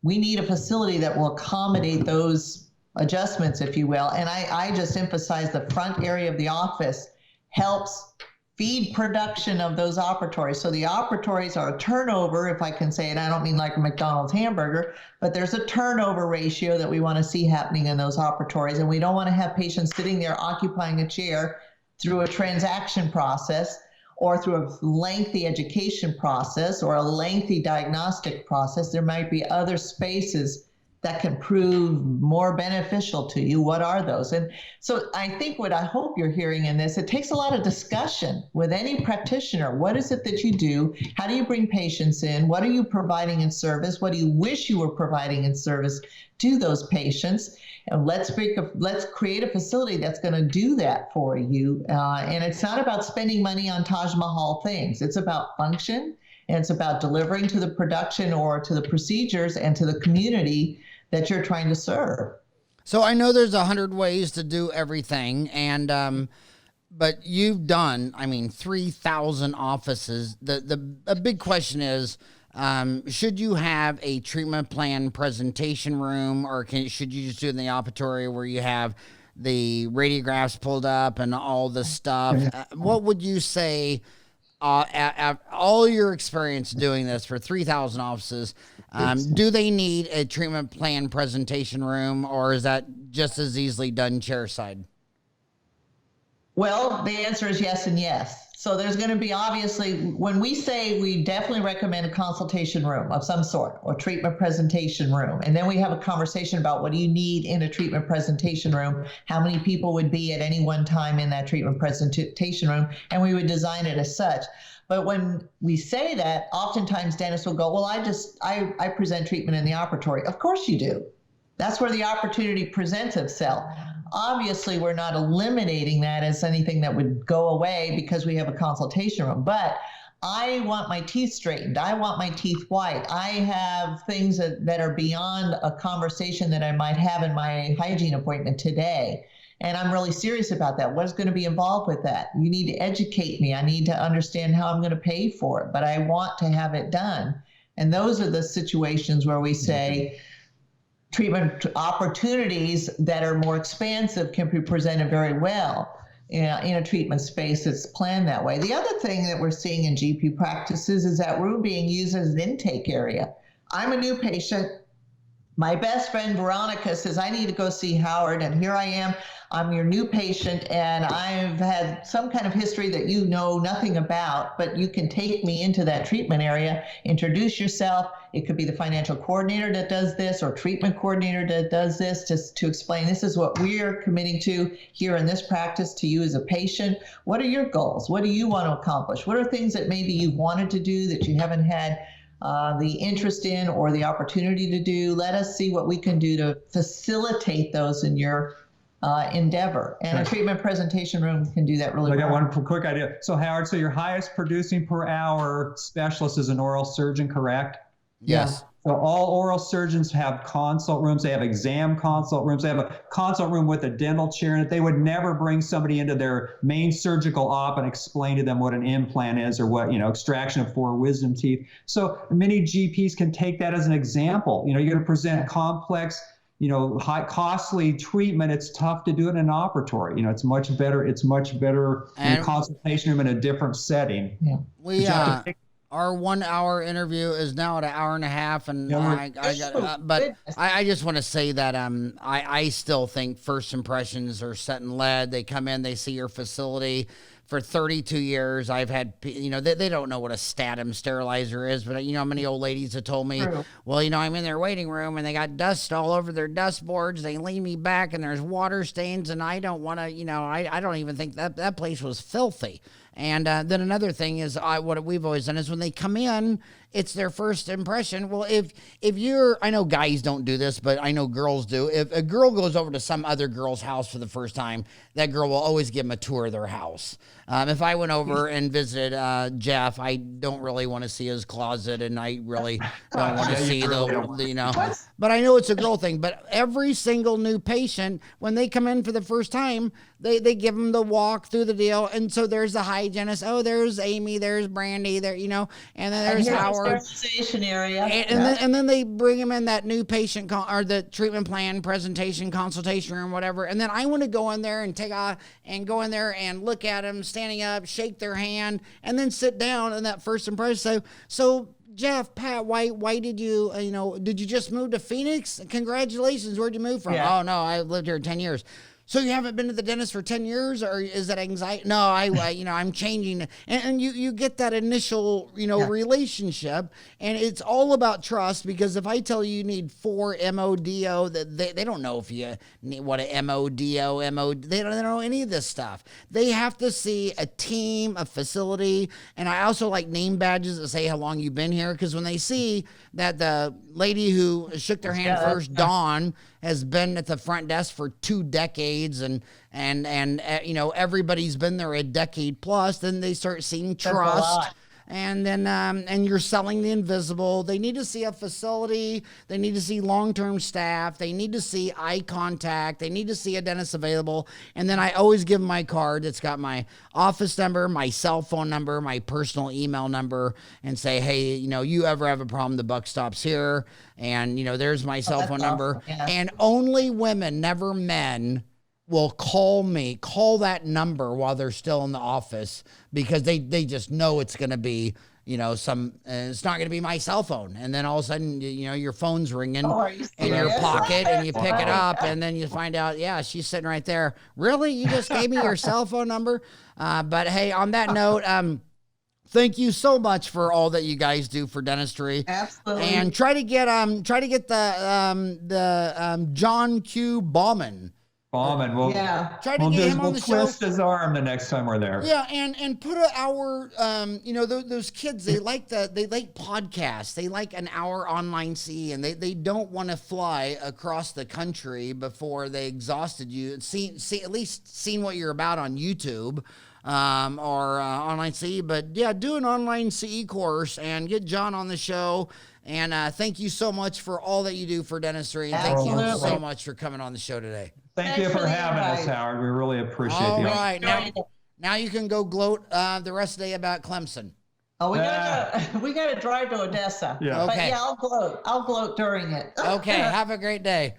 we need a facility that will accommodate those adjustments, if you will. And I just emphasize the front area of the office helps feed production of those operatories. So the operatories are a turnover, if I can say it. I don't mean like a McDonald's hamburger, but there's a turnover ratio that we want to see happening in those operatories. And we don't want to have patients sitting there occupying a chair through a transaction process or through a lengthy education process or a lengthy diagnostic process. There might be other spaces that can prove more beneficial to you. What are those? And so I think what I hope you're hearing in this, it takes a lot of discussion with any practitioner. What is it that you do? How do you bring patients in? What are you providing in service? What do you wish you were providing in service to those patients? And let's create a facility that's going to do that for you. And it's not about spending money on Taj Mahal things. It's about function, and it's about delivering to the production or to the procedures and to the community that you're trying to serve. So I know there's 100 ways to do everything, and but you've done, 3,000 offices. A big question is, should you have a treatment plan presentation room, or should you just do it in the operatory where you have the radiographs pulled up and all the stuff? What would you say, all your experience doing this for 3,000 offices, do they need a treatment plan presentation room, or is that just as easily done chairside? Well, the answer is yes and yes. So there's going to be, obviously, when we say we definitely recommend a consultation room of some sort or treatment presentation room, and then we have a conversation about what do you need in a treatment presentation room, how many people would be at any one time in that treatment presentation room, and we would design it as such. But when we say that, oftentimes dentists will go, well, I present treatment in the operatory. Of course you do. That's where the opportunity presents itself. Obviously, we're not eliminating that as anything that would go away because we have a consultation room. But I want my teeth straightened. I want my teeth white. I have things that are beyond a conversation that I might have in my hygiene appointment today. And I'm really serious about that. What's going to be involved with that? You need to educate me. I need to understand how I'm going to pay for it, but I want to have it done. And those are the situations where we say treatment opportunities that are more expansive can be presented very well in a treatment space that's planned that way. The other thing that we're seeing in GP practices is that room being used as an intake area. I'm a new patient. My best friend Veronica says, I need to go see Howard, and here I am. I'm your new patient, and I've had some kind of history that you know nothing about, but you can take me into that treatment area, introduce yourself. It could be the financial coordinator that does this or treatment coordinator that does this, just to explain this is what we're committing to here in this practice to you as a patient. What are your goals? What do you want to accomplish? What are things that maybe you've wanted to do that you haven't had the interest in or the opportunity to do? Let us see what we can do to facilitate those in your endeavor. And a treatment presentation room can do that really well. I got one quick idea. So Howard, so your highest producing per hour specialist is an oral surgeon, correct? Yes. So all oral surgeons have consult rooms. They have exam consult rooms. They have a consult room with a dental chair in it. They would never bring somebody into their main surgical op and explain to them what an implant is or what, extraction of 4 wisdom teeth. So many GPs can take that as an example. You're going to present complex, high costly treatment. It's tough to do it in an operatory. It's much better in a consultation room in a different setting. Yeah. Our 1 hour interview is now at an hour and a half, and I just want to say that I still think first impressions are set in lead. They come in, they see your facility. For 32 years, I've had, they don't know what a Statim sterilizer is, but how many old ladies have told me, well, I'm in their waiting room and they got dust all over their dust boards. They lean me back and there's water stains, and I don't want to, I don't even think that place was filthy. And then another thing is what we've always done is when they come in, it's their first impression. Well, if you're, I know guys don't do this, but I know girls do. If a girl goes over to some other girl's house for the first time, that girl will always give them a tour of their house. If I went over and visited Jeff, I don't really want to see his closet, and I really don't want to see but I know it's a girl thing. But every single new patient, when they come in for the first time, they give them the walk through the deal. And so there's the hygienist. Oh, there's Amy, there's Brandy, there, you know, and then there's Howard. Sterilization area. And then they bring him in that new patient or the treatment plan presentation consultation room, whatever. And then I want to go in there and go in there and look at them standing up, shake their hand, and then sit down in that first impression. So Jeff, Pat, why did you, did you just move to Phoenix? Congratulations. Where'd you move from? Yeah. Oh, no, I lived here 10 years. So you haven't been to the dentist for 10 years, or is that anxiety? No, I'm changing. And you get that initial, relationship, and it's all about trust, because if I tell you need 4 MODO, they don't know if you need what a MODO, they don't know any of this stuff. They have to see a team, a facility, and I also like name badges that say how long you've been here, because when they see that the lady who shook their hand first, Dawn, has been at the front desk for 2 decades, and everybody's been there a decade plus, then they start seeing trust. And then, and you're selling the invisible. They need to see a facility. They need to see long-term staff. They need to see eye contact. They need to see a dentist available. And then I always give them my card. It's got my office number, my cell phone number, my personal email number, and say, hey, you ever have a problem, the buck stops here. And, there's my cell phone number. Yeah. And only women, never men, will call that number while they're still in the office, because they just know it's going to be, it's not going to be my cell phone. And then all of a sudden, your phone's ringing in your pocket, and you pick it up, and then you find out, yeah, she's sitting right there. Really? You just gave me your cell phone number? But hey, on that note, thank you so much for all that you guys do for dentistry. Absolutely. And try to get the John Q. Bauman. We'll try to get him on the show. We'll twist his arm the next time we're there. Yeah, and put an hour. Those kids, they like podcasts. They like an hour online CE, and they don't want to fly across the country before they exhausted you. At least seen what you're about on YouTube. Or online CE, but yeah, do an online CE course and get John on the show. And thank you so much for all that you do for dentistry. And thank you so much for coming on the show today. Thank you for having us, Howard. We really appreciate it. All right, now you can go gloat the rest of the day about Clemson. Oh, we gotta drive to Odessa. Yeah. Okay. But yeah, I'll gloat during it. Okay, have a great day.